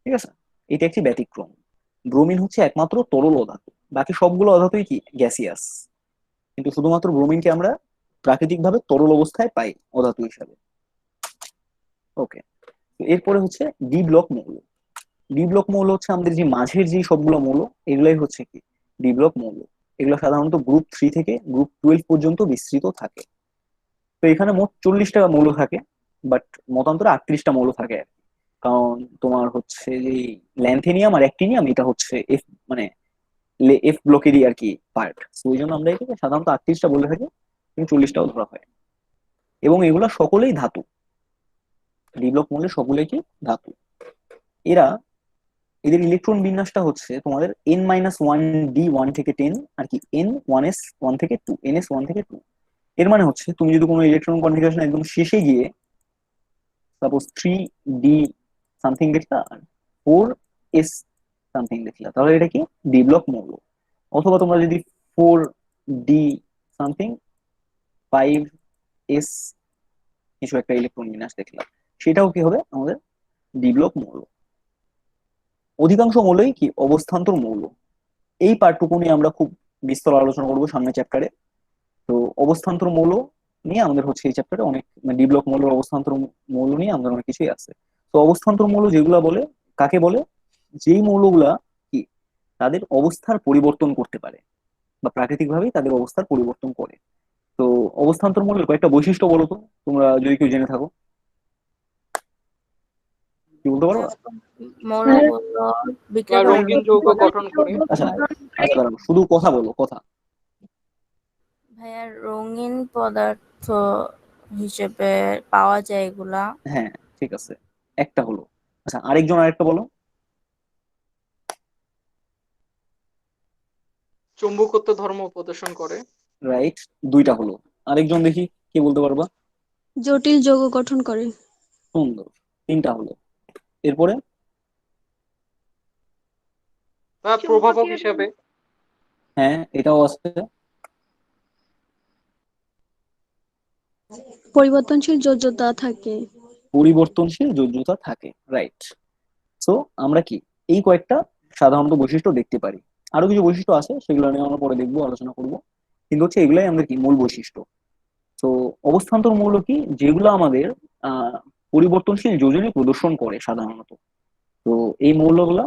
ঠিক আছে, এটা একটি ব্যতিক্রম। ব্রোমিন হচ্ছে একমাত্র তরল অধাতু, বাকি সবগুলো অধাতুই কি গ্যাসিয়াস, কিন্তু শুধুমাত্র ব্রোমিনকে আমরা প্রাকৃতিকভাবে তরল অবস্থায় পাই অধাতু হিসাবে। ওকে, এরপরে হচ্ছে ডি ব্লক মৌল। ডি ব্লক মৌল হচ্ছে আমাদের যে মাঝের যে সবগুলো মৌল, এগুলাই হচ্ছে কি ডি ব্লক মৌল। এগুলো সাধারণত গ্রুপ 3 থেকে গ্রুপ 12 পর্যন্ত বিস্তৃত থাকে। তো এখানে মোট 40টা মৌল থাকে, বাট মতান্তরে 38টা মৌল থাকে আর কি। কারণ তোমার হচ্ছে যে ল্যান্থেনিয়াম আর অ্যাক্টিনিয়াম এটা হচ্ছে এফ, মানে এফ ব্লকেরই আর কি পার্ট। তো ওই জন্য আমরা এটাকে সাধারণত 38টা বলে থাকি, কিন্তু 40টাও ধরা হয়। এবং এগুলা সকলেই ধাতু, ডি ব্লক মৌলের সকলেই কি ধাতু। এরা, এদের ইলেকট্রন বিন্যাসটা হচ্ছে তোমাদের N-1D 1 থেকে 10 আর কি N1S1 থেকে 2, NS1 থেকে 2। এর মানে হচ্ছে তুমি যদি কোনো ইলেকট্রন কনফিগারেশন একদম শেষে গিয়ে সাপোজ 3D সামথিং দেখলা আর 4S সামথিং দেখলা, তাহলে এটা কি ডি ব্লক মৌল। অথবা তোমরা যদি 4D সামথিং 5S কিছু একটা ইলেকট্রন বিন্যাস দেখলা, সেটাও কি হবে আমাদের ডি ব্লক মৌল। অধিকাংশ মৌলই কি অবস্থান্তর মৌল। এই পার্টটুকু নিয়ে আমরা খুব বিস্তর আলোচনা করবো সামনের চ্যাপ্টারে। তো অবস্থান্তর মৌল নিয়ে আমাদের হচ্ছে এই চ্যাপ্টারে অনেক, ডি ব্লক মৌলের অবস্থান্তর মৌল নিয়ে আমাদের অনেক কিছুই আছে। তো অবস্থান্তর মৌল যেগুলা বলে, কাকে বলে? যেই মৌলগুলা কি তাদের অবস্থার পরিবর্তন করতে পারে বা প্রাকৃতিকভাবেই তাদের অবস্থার পরিবর্তন করে। তো অবস্থান্তর মৌলের কয়েকটা বৈশিষ্ট্য বলো তো, তোমরা যদি কেউ জেনে থাকো, কি বলতে পারবা? মৌলগুলো বিক্রিয়া করে রঙিন যৌগ গঠন করে। আচ্ছা আচ্ছা, দাঁড়াও, শুধু কথা বলো, কথা। ভাইয়া রঙিন পদার্থ হিসেবে পাওয়া যায় এগুলা। হ্যাঁ ঠিক আছে, একটা হলো। আচ্ছা আরেকজন আরেকটা বলো। চুম্বকত্ব ধর্ম প্রদর্শন করে। রাইট, দুইটা হলো। আরেকজন দেখি, কে বলতে পারবা? জটিল যৌগ গঠন করে। সুন্দর, তিনটা হলো। এরপরে বা প্রভাবক হিসেবে। হ্যাঁ এটাও আছে। পরিবর্তনশীল যোজ্যতা থাকে। পরিবর্তনশীল যোজ্যতা থাকে, রাইট। সো আমরা কি এই কয়েকটা সাধারণত বৈশিষ্ট্য দেখতে পারি। আরো কিছু বৈশিষ্ট্য আছে, সেগুলো নিয়ে আমরা পরে দেখবো, আলোচনা করবো। কিন্তু হচ্ছে এগুলাই আমাদের কি মূল বৈশিষ্ট্য। তো অবস্থান্তর মৌল কি, যেগুলো আমাদের আহ পরিবর্তনশীল যোজনী প্রদর্শন করে সাধারণত। তো এই মৌলগুলা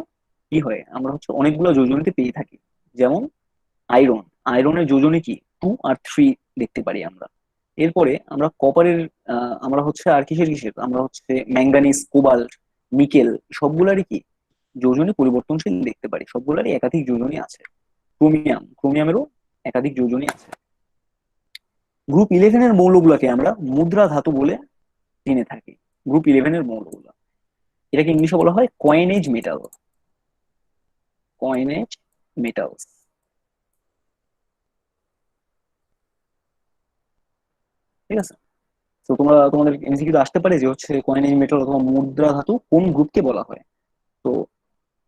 কি হয়, আমরা হচ্ছে অনেকগুলো যোজনীতে পেয়ে থাকি। যেমন আয়রন, আয়রনের যোজনী কি 2 আর 3 দেখতে পারি আমরা। এরপরে আমরা কপারের, আমরা হচ্ছে আর কিসের কিসের, আমরা হচ্ছে ম্যাঙ্গানিজ, কোবাল্ট, নিকেল, সবগুলারই কি যোজনী পরিবর্তনশীল দেখতে পারি, সবগুলারই একাধিক যোজনী আছে। ক্রোমিয়াম, ক্রোমিয়ামেরও একাধিক যোজনী আছে। গ্রুপ 11-এর মৌলগুলোকে আমরা মুদ্রা ধাতু বলে জেনে থাকি। গ্রুপ 11-এর মৌলগুলো, এটাকে ইংলিশে বলা হয় কয়েনেজ মেটাল, কয়েনেজ মেটালস। ঠিক আছে, তো তোমরা, তোমাদের এমসিকিউ আসতে পারে যে হচ্ছে কয়েনেজ মেটাল অথবা মুদ্রা ধাতু কোন গ্রুপকে বলা হয়। তো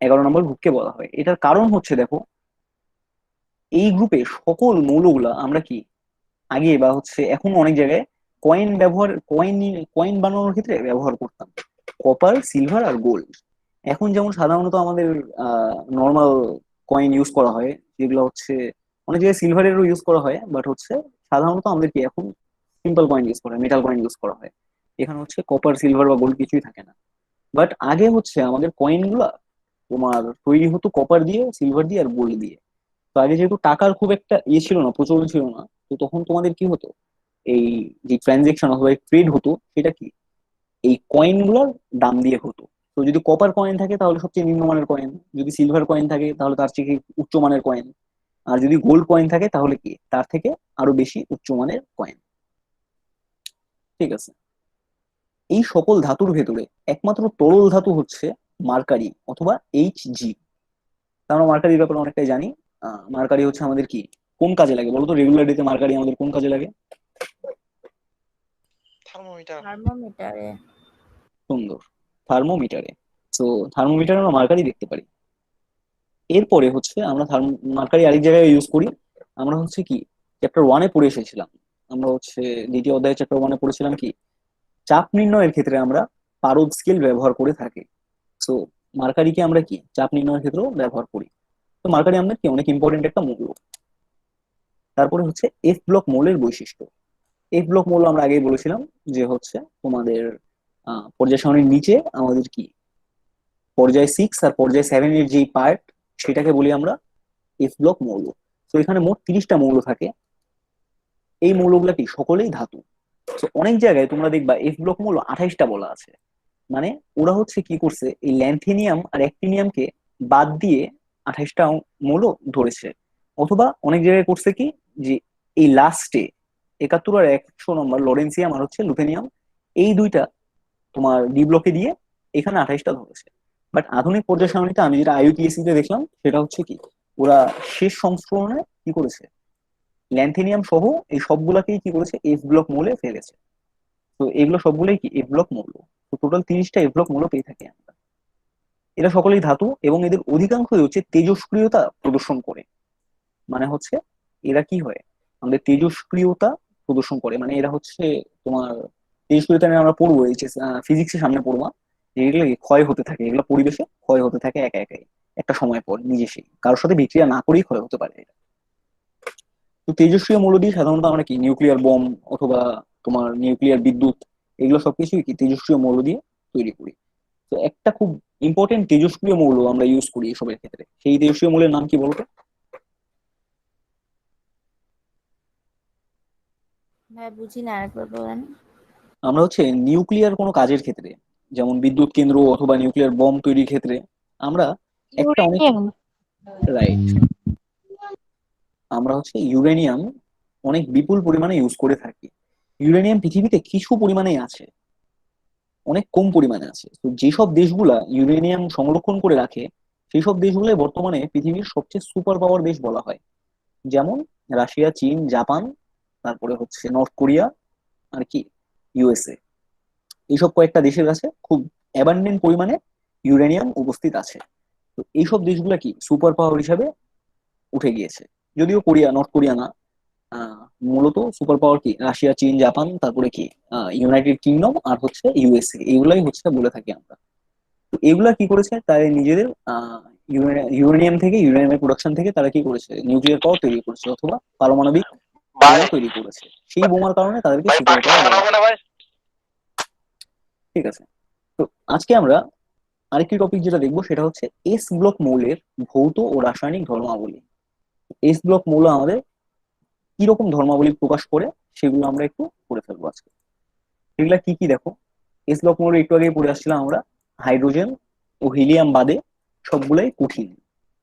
11 নম্বর গ্রুপকে বলা হয়। এটার কারণ হচ্ছে দেখো, এই গ্রুপে সকল মৌলগুলা আমরা কি আগে বা হচ্ছে এখন অনেক জায়গায় কয়েন ব্যবহার, কয়েন বানানোর ক্ষেত্রে ব্যবহার করতাম, কপার, সিলভার আর গোল্ড। এখন যেমন সাধারণত আমাদের নর্মাল কয়েন ইউজ করা হয়, যেগুলো হচ্ছে অনেক জায়গায় সিলভারেরও ইউজ করা হয়, বাট হচ্ছে সাধারণত আমাদের কি এখন সিম্পল কয়েন ইউজ করা হয়, মেটাল কয়েন ইউজ করা হয়। এখানে হচ্ছে কপার, সিলভার বা গোল্ড কিছুই থাকে না। বাট আগে হচ্ছে আমাদের কয়েন গুলা তোমার তৈরি হতো কপার দিয়ে, সিলভার দিয়ে আর গোল্ড দিয়ে। তো আগে যেহেতু টাকার খুব একটা ইয়ে ছিল না, প্রচলন ছিল না, তো তখন তোমাদের কি হতো, এই যে ট্রানজেকশন অথবা ট্রেড হতো সেটা কি এই কয়েন গুলার দাম দিয়ে হতো। তো যদি কপার কয়েন থাকে তাহলে সবচেয়ে নিম্নমানের কয়েন, যদি সিলভার কয়েন থাকে তাহলে তার থেকে উচ্চমানের কয়েন, আর যদি গোল্ড কয়েন থাকে তাহলে কি তার থেকে আরো বেশি উচ্চমানের কয়েন। ঠিক আছে, এই সকল ধাতুর ভেতরে একমাত্র তরল ধাতু হচ্ছে মার্কারি অথবা Hg। আমরা মার্কারির ব্যাপারে অনেকটাই জানি। মার্কারি হচ্ছে আমাদের কি, কোন কাজে লাগে বলতো? রেগুলার ডেতে মার্কারি আমাদের কোন কাজে লাগে? থার্মোমিটার। থার্মোমিটারে। সুন্দর, থার্মোমিটারে। তো থার্মোমিটারে আমরা মার্কারি দেখতে পারি। এরপরে হচ্ছে আমরা মার্কারি আরেক জায়গায় ইউজ করি। আমরা হচ্ছে কি চ্যাপ্টার 1-এ পড়ে এসেছিলাম, আমরা হচ্ছে দ্বিতীয় অধ্যায়ে চ্যাপ্টার 1-এ পড়েছিলাম কি, চাপ নির্ণয়ের ক্ষেত্রে আমরা পারদ স্কেল ব্যবহার করে থাকি। তো মার্কারিকে আমরা কি চাপ নির্ণয়ের ক্ষেত্রেও ব্যবহার করি। তো মার্কারি আমাদের কি অনেক ইম্পর্টেন্ট একটা মৌল। তারপরে হচ্ছে এফ ব্লক মৌলের বৈশিষ্ট্য। এফ ব্লক মৌল আমরা আগেই বলেছিলাম যে হচ্ছে তোমাদের পর্যায় সারণীর নিচে আমাদের কি পর্যায় 6 আর পর্যায় 7 এর যে পার্ট, সেটাকে বলি আমরা এফ ব্লক মৌল। তো এখানে মোট 30টা মৌল থাকে। এই মৌলগুলা কি সকলেই ধাতু। তো অনেক জায়গায় তোমরা দেখবা এফ ব্লক মৌল 28টা বলা আছে, মানে ওরা হচ্ছে কি করছে, এই ল্যান্থেনিয়াম আর অ্যাক্টিনিয়ামকে বাদ দিয়ে 28টা মৌল ধরেছে। অথবা অনেক জায়গায় করছে কি, যে এই লাস্টে 71 আর 100 নম্বর লরেন্সিয়াম আর হচ্ছে লুথেনিয়াম, এই দুইটা তোমার ডি ব্লকে দিয়ে এখানে 28টা ধরেছে। বাট আধুনিক পর্যায় সারণীতে আমি যেটা IUPAC তে দেখলাম সেটা হচ্ছে কি, ওরা শেষ সংস্করণে কি করেছে, ল্যান্থেনিয়াম সহ এই সবগুলাকেই কি করেছে, এফ ব্লক মৌলে ফেলেছে। তো এগুলো সবগুলোই কি এফ ব্লক মৌল। তো টোটাল 30টা এফ ব্লক মৌল পেয়ে থাকি আমরা। এরা সকলেই ধাতু এবং এদের অধিকাংশই হচ্ছে তেজস্ক্রিয়তা প্রদর্শন করে। মানে হচ্ছে এরা কি হয়, আমাদের তেজস্ক্রিয়তা প্রদর্শন করে, মানে এরা হচ্ছে তোমার তেজস্ক্রিয়তা নিয়ে আমরা পড়বো ফিজিক্সের সামনে পড়বা, যে এগুলো কি ক্ষয় হতে থাকে, এগুলো পরিবেশে ক্ষয় হতে থাকে একা একাই একটা সময় পর নিজেই, কারোর সাথে বিক্রিয়া না করেই ক্ষয় হতে পারে এটা। তো তেজস্ক্রিয় মৌল দিয়ে সাধারণত আমরা কি নিউক্লিয়ার বম অথবা তোমার নিউক্লিয়ার বিদ্যুৎ, এগুলো সবকিছুই কি তেজস্ক্রিয় মৌল দিয়ে তৈরি করি। তো একটা খুব ইম্পর্টেন্ট তেজস্ক্রিয় মৌল আমরা ইউজ করি এসবের ক্ষেত্রে, সেই তেজস্ক্রিয় মৌলের নাম কি বলতো? ভাই বুঝি না, আরেকবার বলেন। আমরা হচ্ছে নিউক্লিয়ার কোনো কাজের ক্ষেত্রে, যেমন বিদ্যুৎ কেন্দ্র অথবা নিউক্লিয়ার বম তৈরির ক্ষেত্রে আমরা একটা অনেক ইউরেনিয়াম। রাইট, আমরা হচ্ছে ইউরেনিয়াম অনেক বিপুল পরিমাণে ইউজ করে থাকি। ইউরেনিয়াম পৃথিবীতে কিছু পরিমাণে আছে, অনেক কম পরিমাণে আছে। তো যেসব দেশগুলা ইউরেনিয়াম সংরক্ষণ করে রাখে সেই সব দেশগুলো বর্তমানে পৃথিবীর সবচেয়ে সুপার পাওয়ার দেশ বলা হয়। যেমন রাশিয়া, চীন, জাপান, তারপরে হচ্ছে নর্থ কোরিয়া আর কি USA। এইসব কয়েকটা দেশের কাছে খুব অ্যাবান্ডেন্ট পরিমাণে ইউরেনিয়াম উপস্থিত আছে। তো এইসব দেশগুলা কি সুপার পাওয়ার হিসাবে উঠে গিয়েছে। যদিও নর্থ কোরিয়া না, আহ, মূলত সুপার পাওয়ার কি রাশিয়া, চীন, জাপান, তারপরে কি ইউনাইটেড কিংডম আর হচ্ছে USA, এগুলাই হচ্ছে বলে থাকি আমরা। তো এগুলা কি করেছে, তারা নিজেদের ইউরেনিয়াম থেকে, ইউরেনিয়ামের প্রোডাকশন থেকে তারা কি করেছে, নিউক্লিয়ার পাওয়ার তৈরি করেছে অথবা পারমাণবিক ভাই বোমা তৈরি করেছে। সেই বোমার কারণে তাদেরকে ভাই সুপার পাখি পাওয়ার সামনে বলা হবে হয়। না ভাই। ঠিক আছে। তো আজকে আমরা আরেকটি টপিক যেটা দেখবো সেটা হচ্ছে এস ব্লক মৌলের ভৌত ও রাসায়নিক ধর্মাবলী। এস ব্লক মৌল আমাদের কি রকম ধর্মাবলী প্রকাশ করে সেগুলো আমরা একটু পড়ে ফেলবো আজকে। এগুলা কি কি দেখো, এস ব্লক মৌল একটু আগে পড়ে আসছিলাম আমরা, হাইড্রোজেন ও হিলিয়াম বাদে সবগুলাই কঠিন,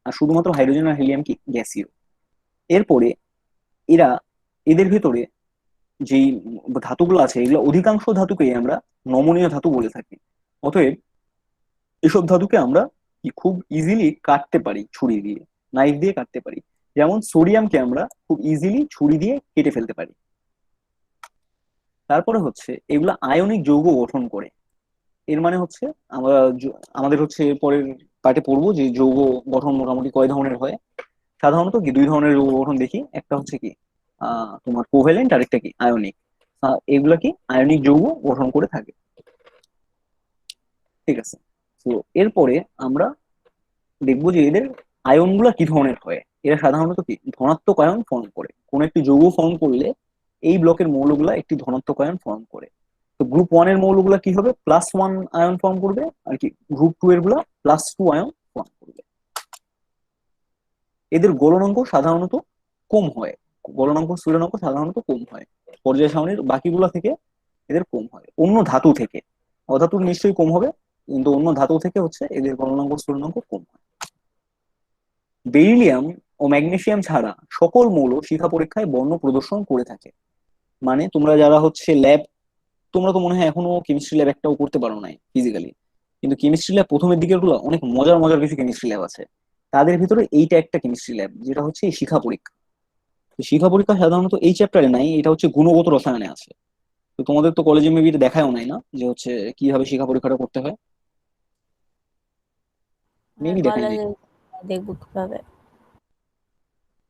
আর শুধুমাত্র হাইড্রোজেন আর হিলিয়াম কি গ্যাসীয়। এরপরে এরা, এদের ভেতরে যেই ধাতুগুলো আছে এগুলো অধিকাংশ ধাতুকেই আমরা নমনীয় ধাতু বলে থাকি। অতএব এসব ধাতুকে আমরা কি খুব ইজিলি কাটতে পারি, ছুরি দিয়ে, নাইফ দিয়ে কাটতে পারি। যেমন সোডিয়ামকে আমরা খুব ইজিলি ছুরি দিয়ে কেটে ফেলতে পারি। তারপরে হচ্ছে এগুলা আয়নিক যৌগ গঠন করে। এর মানে হচ্ছে আমরা আমাদের হচ্ছে পরের পার্টে পড়বো যে যৌগ গঠন মোটামুটি কয় ধরনের হয়। সাধারণত কি দুই ধরনের যৌগ গঠন দেখি, একটা হচ্ছে কি তোমার কোভ্যালেন্ট আর একটা কি আয়নিক। এগুলা কি আয়নিক যৌগ গঠন করে থাকে। ঠিক আছে। তো এরপরে আমরা দেখবো যে এদের আয়ন গুলা কি ধরনের হয়। এরা সাধারণত কি ধনাত্মক আয়ন ফর্ম করে, কোন একটি যৌগ ফর্ম করলে এই ব্লকের মৌলগুলা একটি ধনাত্মক আয়ন ফর্ম করে। তো গ্রুপ 1 এর মৌলগুলা কি হবে, +1 আয়ন ফর্ম করবে, আর কি গ্রুপ 2 এর গুলা +2 আয়ন ফর্ম করবে। এদের গলনাঙ্ক সাধারণত কম হয়, গলনাঙ্ক স্থূলনাঙ্ক সাধারণত কম হয় পর্যায় সারণীর বাকিগুলা থেকে, এদের কম হয় অন্য ধাতু থেকে। অধাতুর নিশ্চয়ই কম হবে, কিন্তু অন্য ধাতু থেকে হচ্ছে এদের গলনাঙ্ক স্থূলনাঙ্ক কম হয়। বেরিলিয়াম ও ম্যাগনেসিয়াম ছাড়া সকল মৌল শিখা পরীক্ষায় বর্ণ প্রদর্শন করে থাকে। মানে তোমরা যারা হচ্ছে ল্যাব তোমরা তো মনে হয় এখনো কেমিস্ট্রি ল্যাব একটাও করতে পারো নাই ফিজিক্যালি, কিন্তু কেমিস্ট্রি ল্যাব প্রথমের দিকের গুলো অনেক মজার মজার কিছু কেমিস্ট্রি ল্যাব আছে। তাদের ভিতরে এইটা একটা কেমিস্ট্রি ল্যাব, যেটা হচ্ছে এই শিখা পরীক্ষা। তো শিখা পরীক্ষা সাধারণত এই চ্যাপ্টারে নাই, এটা হচ্ছে গুণগত রসায়নে আছে। তো তোমাদের তো কলেজে মেবি দেখাও নাই না যে হচ্ছে কিভাবে শিখা পরীক্ষাটা করতে হয়, মেবি দেখাই নাই। কলেজে দেখবো কিভাবে।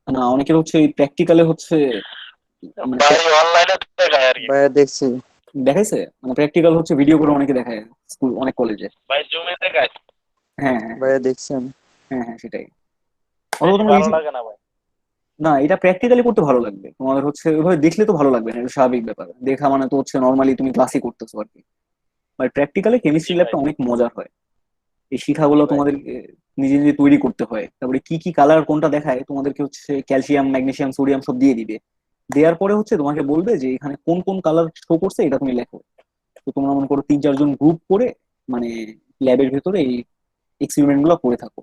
না, অনেকের হচ্ছে প্র্যাকটিক্যালে হচ্ছে মানে ভাই অনলাইনে দেখায় আর কি। ভাইয়া দেখছি। দেখাইছে, মানে প্র্যাকটিক্যাল হচ্ছে ভিডিও করে অনেকে দেখায় স্কুল অনেক কলেজে। ভাই জুমে দেখায়। হ্যাঁ হ্যাঁ ভাইয়া দেখছি আমি। হ্যাঁ হ্যাঁ সেটাই। অথবা তোমরা ভালো easy- লাগে না ভাই। না, এটা প্র্যাকটিক্যালি করতে ভালো লাগবে তোমাদের, হচ্ছে ওইভাবে দেখলে তো ভালো লাগবে না, এটা স্বাভাবিক ব্যাপার। দেখা মানে তো হচ্ছে নর্মালি তুমি ক্লাসই করতেছো আর কি, বাট প্র্যাকটিক্যালি কেমিস্ট্রি জি ল্যাবটা ভাই, অনেক মজার হয়। এই জি শিখাগুলো ভাই। তোমাদের নিজে নিজে তৈরি করতে হয়, তারপরে কি কি কালার কোনটা দেখায় তোমাদেরকে হচ্ছে ক্যালসিয়াম ম্যাগনেসিয়াম সোডিয়াম সব দিয়ে দিবে। দেওয়ার পরে হচ্ছে তোমাকে বলবে যে এখানে কোন কোন কালার শো করছে এটা তুমি লেখো। তো তোমরা মনে করো 3-4 জন গ্রুপ করে মানে ল্যাবের ভেতরে এই এক্সপেরিমেন্ট গুলো করে থাকো।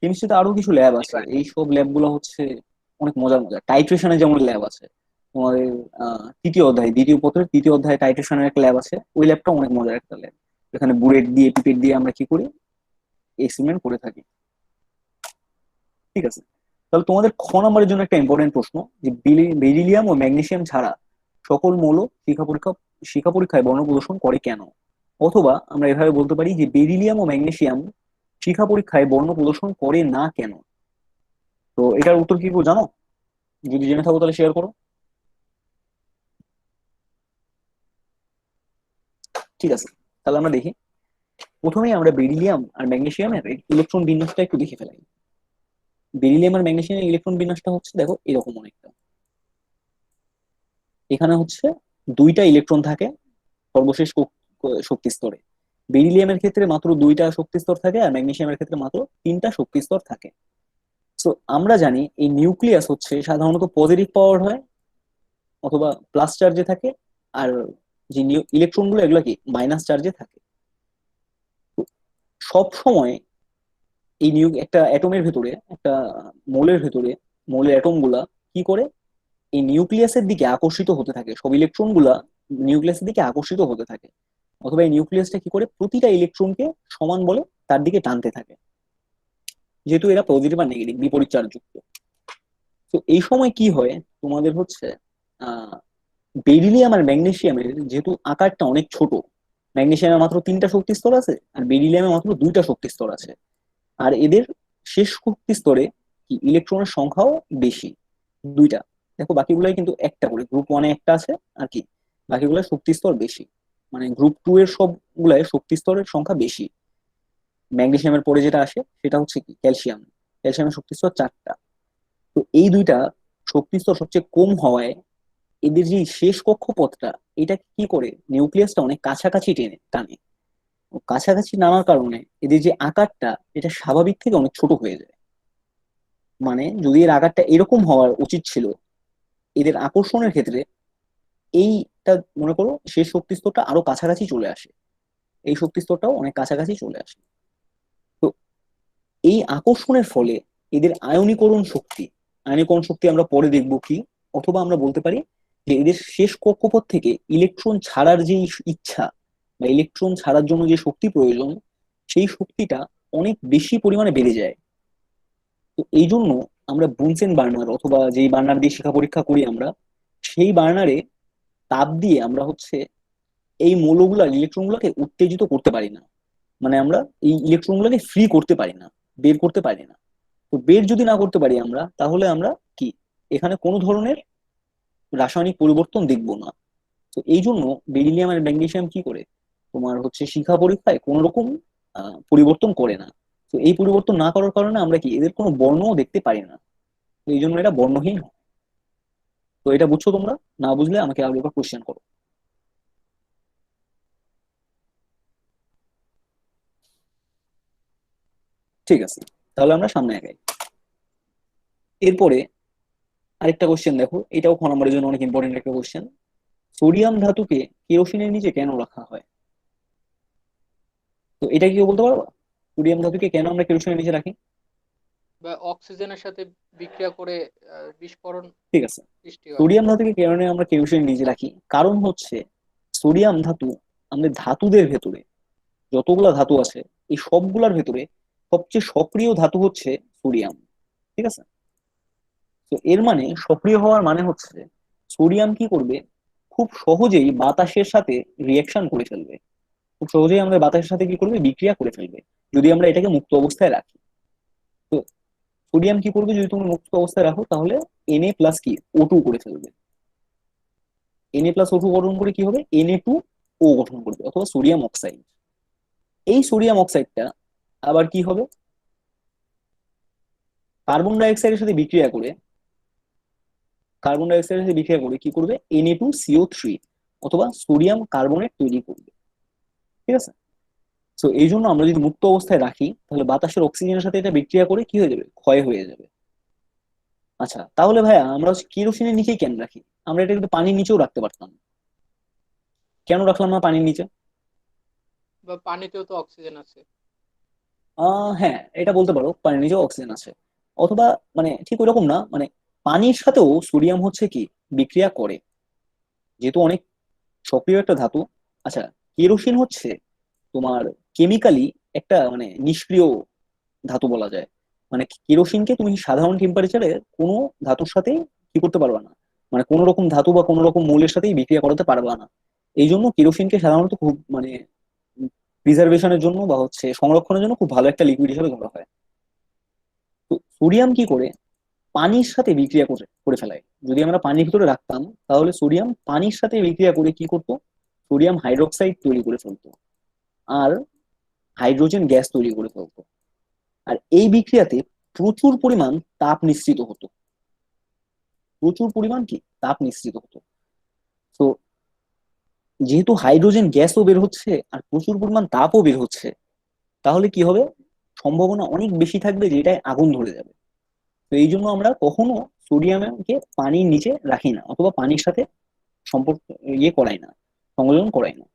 কেমিস্ট্রিতে আরো কিছু ল্যাব জি আছে, ভাই। এই সব ল্যাব গুলো হচ্ছে অনেক মজার মজার। টাইট্রেশনের যেমন ল্যাব আছে তোমাদের তৃতীয় অধ্যায়, দ্বিতীয় পত্রের তৃতীয় অধ্যায় টাইট্রেশনের একটা ল্যাব আছে, ওই ল্যাবটা অনেক মজার একটা ল্যাব। এখানে বুলেট দিয়ে পিপেট দিয়ে আমরা কি করি, এক্সপেরিমেন্ট করে থাকি। ঠিক আছে, তাহলে তোমাদের খ নম্বরের জন্য একটা ইম্পর্টেন্ট প্রশ্ন, যে বেরিলিয়াম ও ম্যাগনেসিয়াম ছাড়া সকল মৌল শিখা পরীক্ষায় বর্ণ প্রদর্শন করে কেন? অথবা আমরা এভাবে বলতে পারি যে বেরিলিয়াম ও ম্যাগনেসিয়াম শিখা পরীক্ষায় বর্ণ প্রদর্শন করে না কেন? তো এটার উত্তর কি কেউ জানো? যদি জেনে থাকো তাহলে শেয়ার করো। ঠিক আছে, তাহলে আমরা দেখি। প্রথমেই আমরা বেরিলিয়াম আর ম্যাগনেসিয়ামের ইলেকট্রন বিন্যাসটা একটু দেখে ফেলাই। বেরিলিয়াম আর ম্যাগনেসিয়ামের ইলেকট্রন বিন্যাসটা হচ্ছে দেখো এরকম অনেকটা। এখানে হচ্ছে 2টা ইলেকট্রন থাকে সর্বশেষ শক্তি স্তরে। বেরিলিয়ামের ক্ষেত্রে মাত্র 2টা শক্তি স্তর থাকে, আর ম্যাগনেসিয়ামের ক্ষেত্রে মাত্র 3টা শক্তি স্তর থাকে। তো আমরা জানি এই নিউক্লিয়াস হচ্ছে সাধারণত পজিটিভ পাওয়ার হয় অথবা প্লাস চার্জে থাকে, আর যে ইলেকট্রন গুলো এগুলো কি মাইনাস চার্জে থাকে। সব সময় এই একটা অ্যাটমের ভেতরে, একটা মোলের ভেতরে, মোলের অ্যাটম গুলা কি করে, এই নিউক্লিয়াসের দিকে আকর্ষিত হতে থাকে, সব ইলেকট্রন গুলা নিউক্লিয়াসের দিকে আকর্ষিত হতে থাকে, অথবা এই নিউক্লিয়াসটা কি করে প্রতিটা ইলেকট্রনকে সমান বলে তার দিকে টানতে থাকে, যেহেতু এরা পজিটিভ আর নেগেটিভ বিপরীত চার্জ যুক্ত। তো এই সময় কি হয়, তোমাদের হচ্ছে আহ বেরিলিয়াম আর ম্যাগনেসিয়ামের যেহেতু আকারটা অনেক ছোট, ম্যাগনেসিয়ামে মাত্র 3টা শক্তি স্তর আছে আর বেরিলিয়ামে মাত্র 2টা শক্তি স্তর আছে, আর এদের শেষ শক্তি স্তরে কি ইলেকট্রনের সংখ্যাও বেশি, 2টা। দেখো বাকিগুলাই কিন্তু একটা করে, গ্রুপ 1-এ একটা আছে আর কি, বাকিগুলো শক্তি স্তর বেশি, মানে গ্রুপ 2 এর সবগুলাই শক্তি স্তরের সংখ্যা বেশি। ম্যাগনেসিয়ামের পরে যেটা আসে সেটা হচ্ছে কি ক্যালসিয়াম, ক্যালসিয়ামের শক্তি স্তর 4টা। তো এই 2টা শক্তি স্তর সবচেয়ে কম হওয়ায় এদের যে শেষ কক্ষপথটা, এটা কি করে নিউক্লিয়াসটা অনেক কাছাকাছি টানে। ও কাছাকাছি নামার কারণে এদের যে আকারটা, এটা স্বাভাবিক থেকে অনেক ছোট হয়ে যায়। মানে যদি এর আকারটা এরকম হওয়ার উচিত ছিল, এদের আকর্ষণের ক্ষেত্রে এইটা মনে করো শেষ শক্তি স্তরটা আরো কাছাকাছি চলে আসে, এই শক্তি স্তরটাও অনেক কাছাকাছি চলে আসে। তো এই আকর্ষণের ফলে এদের আয়নীকরণ শক্তি আমরা পরে দেখবো কি, অথবা আমরা বলতে পারি যে এদের শেষ কক্ষপথ থেকে ইলেকট্রন ছাড়ার যে ইচ্ছা বা ইলেকট্রন ছাড়ার জন্য যে শক্তি প্রয়োজন, সেই শক্তিটা অনেক বেশি পরিমাণে বেড়ে যায়। তো এই জন্য আমরা বুনসেন বার্নার অথবা যেই বার্নার দিয়ে শিখা পরীক্ষা করি আমরা, সেই বার্নারে তাপ দিয়ে আমরা হচ্ছে এই মৌলগুলা ইলেকট্রন গুলাকে উত্তেজিত করতে পারি না, মানে আমরা এই ইলেকট্রন গুলাকে ফ্রি করতে পারি না, বের করতে পারি না। তো বের যদি না করতে পারি আমরা, তাহলে আমরা কি এখানে কোনো ধরনের রাসায়নিক পরিবর্তন দেখবো না। তো এই জন্য বেরিলিয়াম আর ম্যাগনেসিয়াম কি করে তোমার হচ্ছে শিখা পরীক্ষায় কোন রকম পরিবর্তন করে না। তো এই পরিবর্তন না করার কারণে আমরা কি এদের কোনো বর্ণও দেখতে পারি না, তো এই জন্য এটা বর্ণহীন হয়। তো এটা বুঝছো তোমরা? না বুঝলে আমাকে আরো একবার কোশ্চেন করো। ঠিক আছে, তাহলে আমরা সামনে আগাই। এরপরে আরেকটা কোশ্চেন দেখো, এটাও খ নম্বরের জন্য অনেক ইম্পর্টেন্ট একটা কোশ্চেন। সোডিয়াম ধাতুকে কেরোসিনের নিচে কেন রাখা হয়? তো এটা কি কেউ বলতে পারবা, সোডিয়াম ধাতুকে কেন আমরা কেরোসিনের নিচে রাখি? বা অক্সিজেনের সাথে বিক্রিয়া করে বিস্ফোরণ ঠিক আছে, সৃষ্টি হয়। সোডিয়াম ধাতুকে কেন আমরা কেরোসিনের নিচে রাখি, কারণ হচ্ছে সোডিয়াম ধাতু আমাদের ধাতুদের ভেতরে যতগুলা ধাতু আছে এই সবগুলার ভেতরে সবচেয়ে সক্রিয় ধাতু হচ্ছে সোডিয়াম। ঠিক আছে, তো এর মানে সক্রিয় হওয়ার মানে হচ্ছে সোডিয়াম কি করবে, খুব সহজেই বাতাসের সাথে রিয়াকশন করে ফেলবে, খুব সহজেই আমাদের বাতাসের সাথে কি করবে, বিক্রিয়া করে ফেলবে যদি আমরা এটাকে মুক্ত অবস্থায় রাখি। তো সোডিয়াম কি করবে যদি তুমি মুক্ত অবস্থায় রাখো, তাহলে Na+ কি O2 করে ফেলবে। Na+O2 গঠন করে কি হবে, Na2O গঠন করবে অথবা সোডিয়াম অক্সাইড। এই সোডিয়াম অক্সাইডটা আবার কি হবে, কার্বন ডাই অক্সাইডের সাথে বিক্রিয়া করে কি করবে, Na2CO3 অথবা সোডিয়াম কার্বনেট তৈরি করবে। ঠিক আছে, তো এই জন্য আমরা যদি মুক্ত অবস্থায় রাখি তাহলে বাতাসের অক্সিজেনের সাথে এটা বিক্রিয়া করে কি হয়ে যাবে, ক্ষয় হয়ে যাবে। আচ্ছা তাহলে ভাইয়া আমরা কেরোসিনের নিচেই কেন রাখি, আমরা এটা কিন্তু পানির নিচেও রাখতে পারতাম, কেন রাখলাম না পানির নিচে? বা পানিতেও তো অক্সিজেন আছে। হ্যাঁ, এটা বলতে পারো পানির নিচেও অক্সিজেন আছে, অথবা মানে ঠিক ওরকম না, মানে পানির সাথেও সোডিয়াম হচ্ছে কি বিক্রিয়া করে, যেহেতু অনেক সক্রিয় একটা ধাতু। আচ্ছা, কেরোসিন হচ্ছে তোমার কেমিক্যালি একটা মানে নিষ্ক্রিয় ধাতু বলা যায়। মানে কেরোসিনকে তুমি সাধারণ টেম্পারেচারে কোনো ধাতুর সাথে কি করতে পারবা না, মানে কোনো রকম ধাতু বা কোনো রকম মৌলের সাথেই বিক্রিয়া করাতে পারবা না। এই জন্য কেরোসিনকে সাধারণত খুব মানে প্রিজার্ভেশনের জন্য বা হচ্ছে সংরক্ষণের জন্য খুব ভালো একটা লিকুইড হিসেবে ধরা হয়। তো সোডিয়াম কি করে, পানির সাথে বিক্রিয়া করে করে ফেলায়। যদি আমরা পানির ভিতরে রাখতাম তাহলে সোডিয়াম পানির সাথে বিক্রিয়া করে কি করতো, সোডিয়াম হাইড্রোক্সাইড তৈরি করে ফেলতো আর হাইড্রোজেন গ্যাস তৈরি করে ফেলতো। আর এই বিক্রিয়াতে প্রচুর পরিমাণ তাপ নিঃসৃত হতো, প্রচুর পরিমাণ কি তাপ নিঃসৃত হতো। তো যেহেতু হাইড্রোজেন গ্যাসও বের হচ্ছে আর প্রচুর পরিমাণ তাপও বের হচ্ছে, তাহলে কি হবে, সম্ভাবনা অনেক বেশি থাকবে যে এটায় আগুন ধরে যাবে। তো এই জন্য আমরা কখনো সোডিয়ামকে পানির নিচে রাখি না অথবা পানির সাথে সম্পর্ক করাই না, সংযোজন করাই না।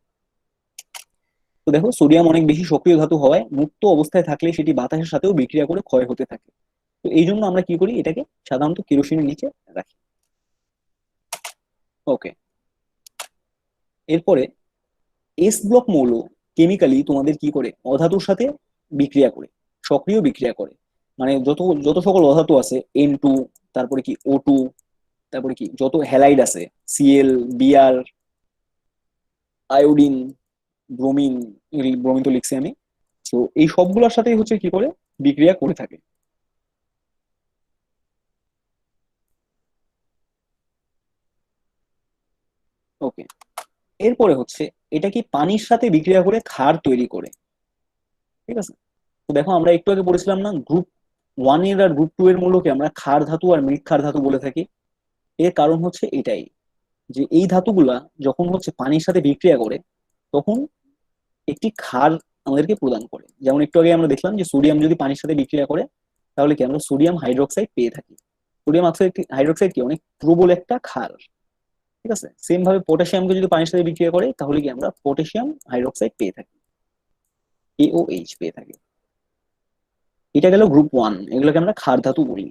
তো দেখো সোডিয়াম অনেক বেশি সক্রিয় ধাতু হওয়ায় মুক্ত অবস্থায় থাকলে সেটি বাতাসের সাথেও বিক্রিয়া করে ক্ষয় হতে থাকে। তো এই জন্য আমরা কি করি, এটাকে সাধারণত কেরোসিনের নিচে রাখি। ওকে, এরপরে এস ব্লক মৌল কেমিক্যালি তোমাদের কি করে, অধাতুর সাথে বিক্রিয়া করে, সক্রিয় বিক্রিয়া করে। মানে যত যত সকল অধাতু আছে N2, তারপরে কি O2, তারপরে কি যত হ্যালাইড আছে Cl, Br, iodine, bromine, bromine তো লিখছি আমি। তো এই সবগুলোর সাথেই হচ্ছে কি করে বিক্রিয়া করে থাকে। ওকে, এরপরে হচ্ছে এটা কি পানির সাথে বিক্রিয়া করে ক্ষার তৈরি করে। ঠিক আছে, তো দেখো আমরা একটু আগে পড়েছিলাম না, গ্রুপ 1 এর আর গ্রুপ 2 এর মূলকে আমরা ক্ষার ধাতু আর মৃৎক্ষার ধাতু বলে থাকি। এর কারণ হচ্ছে এটাই, যে এই ধাতুগুলা যখন হচ্ছে পানির সাথে বিক্রিয়া করে তখন একটি ক্ষার আমাদেরকে প্রদান করে। যেমন একটু আগে আমরা দেখলাম যে সোডিয়াম যদি পানির সাথে বিক্রিয়া করে তাহলে কি আমরা সোডিয়াম হাইড্রোক্সাইড পেয়ে থাকি। সোডিয়াম অক্সাইড হাইড্রোক্সাইড কি অনেক প্রবল একটা ক্ষার। ঠিক আছে, সেম ভাবে পটাশিয়ামকে যদি পানির সাথে বিক্রিয়া করে তাহলে কি আমরা পটাশিয়াম হাইড্রোক্সাইড পেয়ে থাকি, AOH পেয়ে থাকি। এটা গেল গ্রুপ 1, এগুলোকে আমরা ক্ষার ধাতু বলি।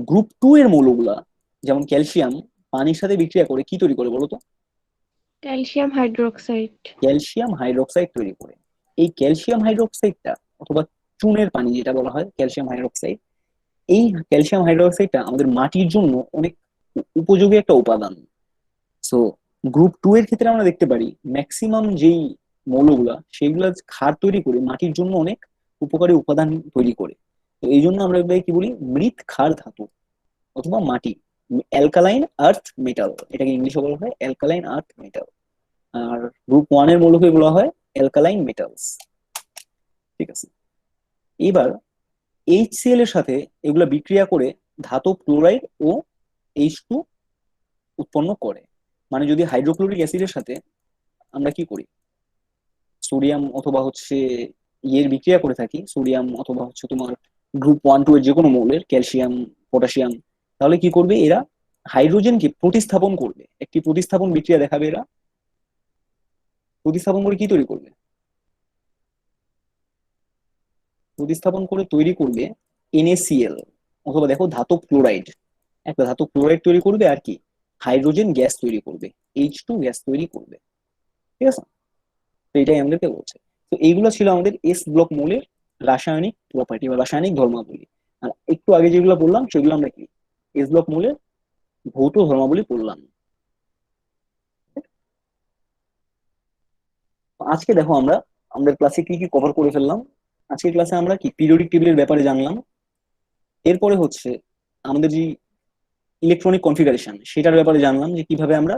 গ্রুপ 2 এর মৌলগুলা যেমন ক্যালসিয়াম পানির সাথে বিক্রিয়া করে কি তৈরি করে বলতো, ক্যালসিয়াম হাইড্রোক্সাইড। ক্যালসিয়াম হাইড্রোক্সাইড তৈরি করে। এই ক্যালসিয়াম হাইড্রোক্সাইডটা অথবা চুনের পানি যেটা বলা হয় ক্যালসিয়াম হাইড্রোক্সাইড, এই ক্যালসিয়াম হাইড্রোক্সাইডটা আমাদের মাটির জন্য অনেক উপযোগী একটা উপাদান। সো গ্রুপ 2 এর ক্ষেত্রে আমরা দেখতে পারি ম্যাক্সিমাম যেই মৌলগুলা সেগুলা ক্ষার তৈরি করে মাটির জন্য অনেক উপকারী উপাদান তৈরি করে। তো এই জন্য আমরা এগুলোকে কি বলি, মৃৎ ক্ষার ধাতু অথবা মাটি, অ্যালকালাইন আর্থ মেটাল, এটাকে ইংলিশে বলা হয় অ্যালকালাইন আর্থ মেটাল। আর গ্রুপ 1 এর মৌলকে বলা হয় অ্যালকালাইন মেটালস। ঠিক আছে, এবার HCl এর সাথে এগুলা বিক্রিয়া করে ধাতব ক্লোরাইড ও H2 উৎপন্ন করে। মানে যদি হাইড্রোক্লোরিক অ্যাসিডের সাথে আমরা কি করি, সোডিয়াম অথবা হচ্ছে ইয়ের বিক্রিয়া করে থাকি, সোডিয়াম অথবা হচ্ছে তোমার গ্রুপ 1 2 এর যে কোনো মৌলের ক্যালসিয়াম, পটাশিয়াম, তাহলে কি করবে এরা, হাইড্রোজেনকে প্রতিস্থাপন করবে, একটি প্রতিস্থাপন বিক্রিয়া দেখাবে এরা। প্রতিস্থাপন করে কি তৈরি করবে, প্রতিস্থাপন করে তৈরি করবে NaCl অথবা দেখো ধাতব ক্লোরাইড, একটা ধাতব ক্লোরাইড তৈরি করবে আর কি হাইড্রোজেন গ্যাস তৈরি করবে, H2 গ্যাস তৈরি করবে। ঠিক আছে, তো এটাই আমাদেরকে বলছে। তো এইগুলো ছিল আমাদের এস ব্লক মৌলের রাসায়নিক প্রপার্টি বা রাসায়নিক ধর্মাবলী। আর একটু আগে যেগুলো বললাম সেগুলো আমরা কি এস ব্লক মৌলের ভৌত ধর্মাবলী পড়লাম। আজকে দেখো আমরা আমাদের ক্লাসে কি কি কভার করে ফেললাম। আজকের ক্লাসে আমরা কি পিরিয়ডিক টেবিলের ব্যাপারে জানলাম। এরপরে হচ্ছে আমাদের যে ইলেকট্রনিক কনফিগারেশন সেটার ব্যাপারে জানলাম, যে কিভাবে আমরা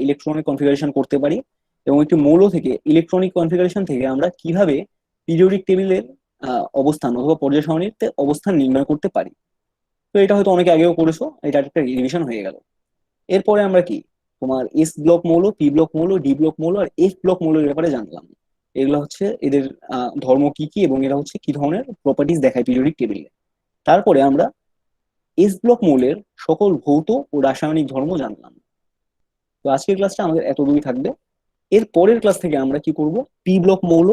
ইলেকট্রনিক কনফিগারেশন করতে পারি, এবং একটি মৌল থেকে ইলেকট্রনিক কনফিগারেশন থেকে আমরা কিভাবে পিরিয়ডিক টেবিলের অবস্থান অথবা পর্যায় সারণীতে অবস্থান নির্ণয় করতে পারি। তো এটা হয়তো অনেকে আগেও করেছো, এটা একটা রিভিশন হয়ে গেল। এরপরে আমরা কি তোমার এস ব্লক মৌল, পি ব্লক মৌল, ডি ব্লক মৌল আর এফ ব্লক মৌলের ব্যাপারে জানলাম। এগুলো হচ্ছে এদের ধর্ম কি কি এবং এরা হচ্ছে কি ধরনের প্রপার্টিজ দেখায় পিরিয়ডিক টেবিলে। তারপরে আমরা এস ব্লক মৌলের সকল ভৌত ও রাসায়নিক ধর্ম জানলাম। তো আজকের ক্লাসটা আমাদের এতদূরই থাকবে। এর পরের ক্লাস থেকে আমরা কি করব, পি ব্লক মৌল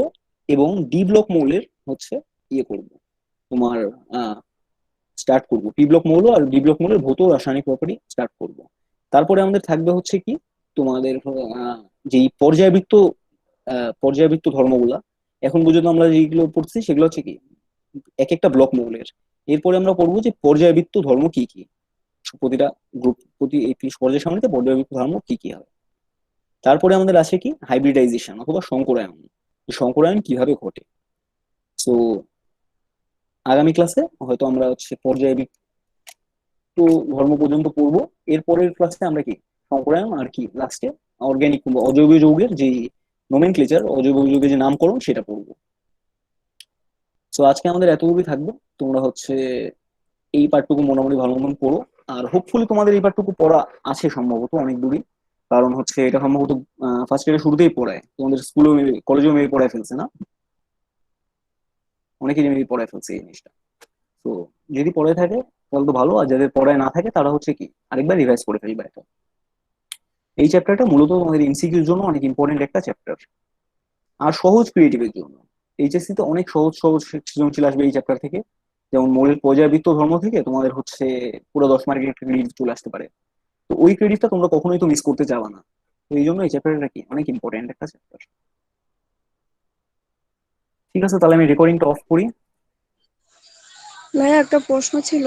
এবং ডি ব্লক মৌলের হচ্ছে করব তোমার স্টার্ট করব, পি ব্লক মৌল আর ডি ব্লক মৌলের ভৌত ও রাসায়নিক প্রপার্টি স্টার্ট করব। তারপরে আমাদের থাকবে হচ্ছে কি তোমাদের যেই পর্যায়বৃত্ত ধর্মগুলা এখন পর্যন্ত আমরা যেগুলো পড়ছি সেগুলো হচ্ছে কি এক একটা ব্লক মৌলের। এরপরে আমরা পড়বো যে পর্যায়বৃত্ত ধর্ম কি কি, প্রতিটা গ্রুপ প্রতি এই পর্যায় সারণীতে পর্যায়বৃত্ত ধর্ম কি কি হবে। তারপরে আমাদের আছে কি হাইব্রিডাইজেশন অথবা সংকরায়ন, সংকরায়ন কিভাবে ঘটে। তো আগামী ক্লাসে হয়তো আমরা হচ্ছে পর্যায়বৃত্ত ধর্ম পর্যন্ত পড়বো। এরপরের ক্লাসে আমরা কি সংকরায়ন আর কি লাস্টে অর্গানিক কিংবা অজৈব যৌগের যে নোমেনক্লেচার, অজৈব যৌগের যে নামকরণ সেটা পড়বো। তো আজকে আমাদের এতটুকুই থাকবে। তোমরা হচ্ছে এই পার্টটুকু মোটামুটি ভালো মতন পড়ো, আর হোপফুলি তোমাদের এই পার্টটুকু পড়া আছে সম্ভবত অনেক দূরই, কারণ হচ্ছে এটা সম্ভবত ফার্স্ট ইয়ারের শুরুতেই পড়ায়, তোমাদের স্কুলেও কলেজেও মেবি পড়ায় ফেলছে না, অনেকেরই মেবি পড়ায় ফেলছে এই জিনিসটা। তো যদি পড়ায় থাকে তাহলে তো ভালো, আর যাদের পড়ায় না থাকে তারা হচ্ছে কি আরেকবার রিভাইজ করে ফেলবে এটা। এই চ্যাপ্টারটা মূলত তোমাদের এমসিকিউর জন্য অনেক ইম্পর্টেন্ট একটা চ্যাপ্টার, আর সহজ ক্রিয়েটিভের জন্য। এইচএসসি তে অনেক সহজ সহজ সৃজনশীল আসবে এই চ্যাপ্টার থেকে, যেমন মৌলের পর্যায়বৃত্ত ধর্ম থেকে তোমাদের হচ্ছে পুরো 10 মার্কের একটা ক্রেডিট চলে আসতে পারে। তো ওই ক্রেডিটটা তোমরা কখনোই তো মিস করতে চাও না। তো এই জন্য এই চ্যাপ্টারটা কি অনেক ইম্পর্টেন্ট একটা চ্যাপ্টার। ঠিক আছে, তাহলে আমি রেকর্ডিংটা অফ করি। ভাইয়া একটা প্রশ্ন ছিল।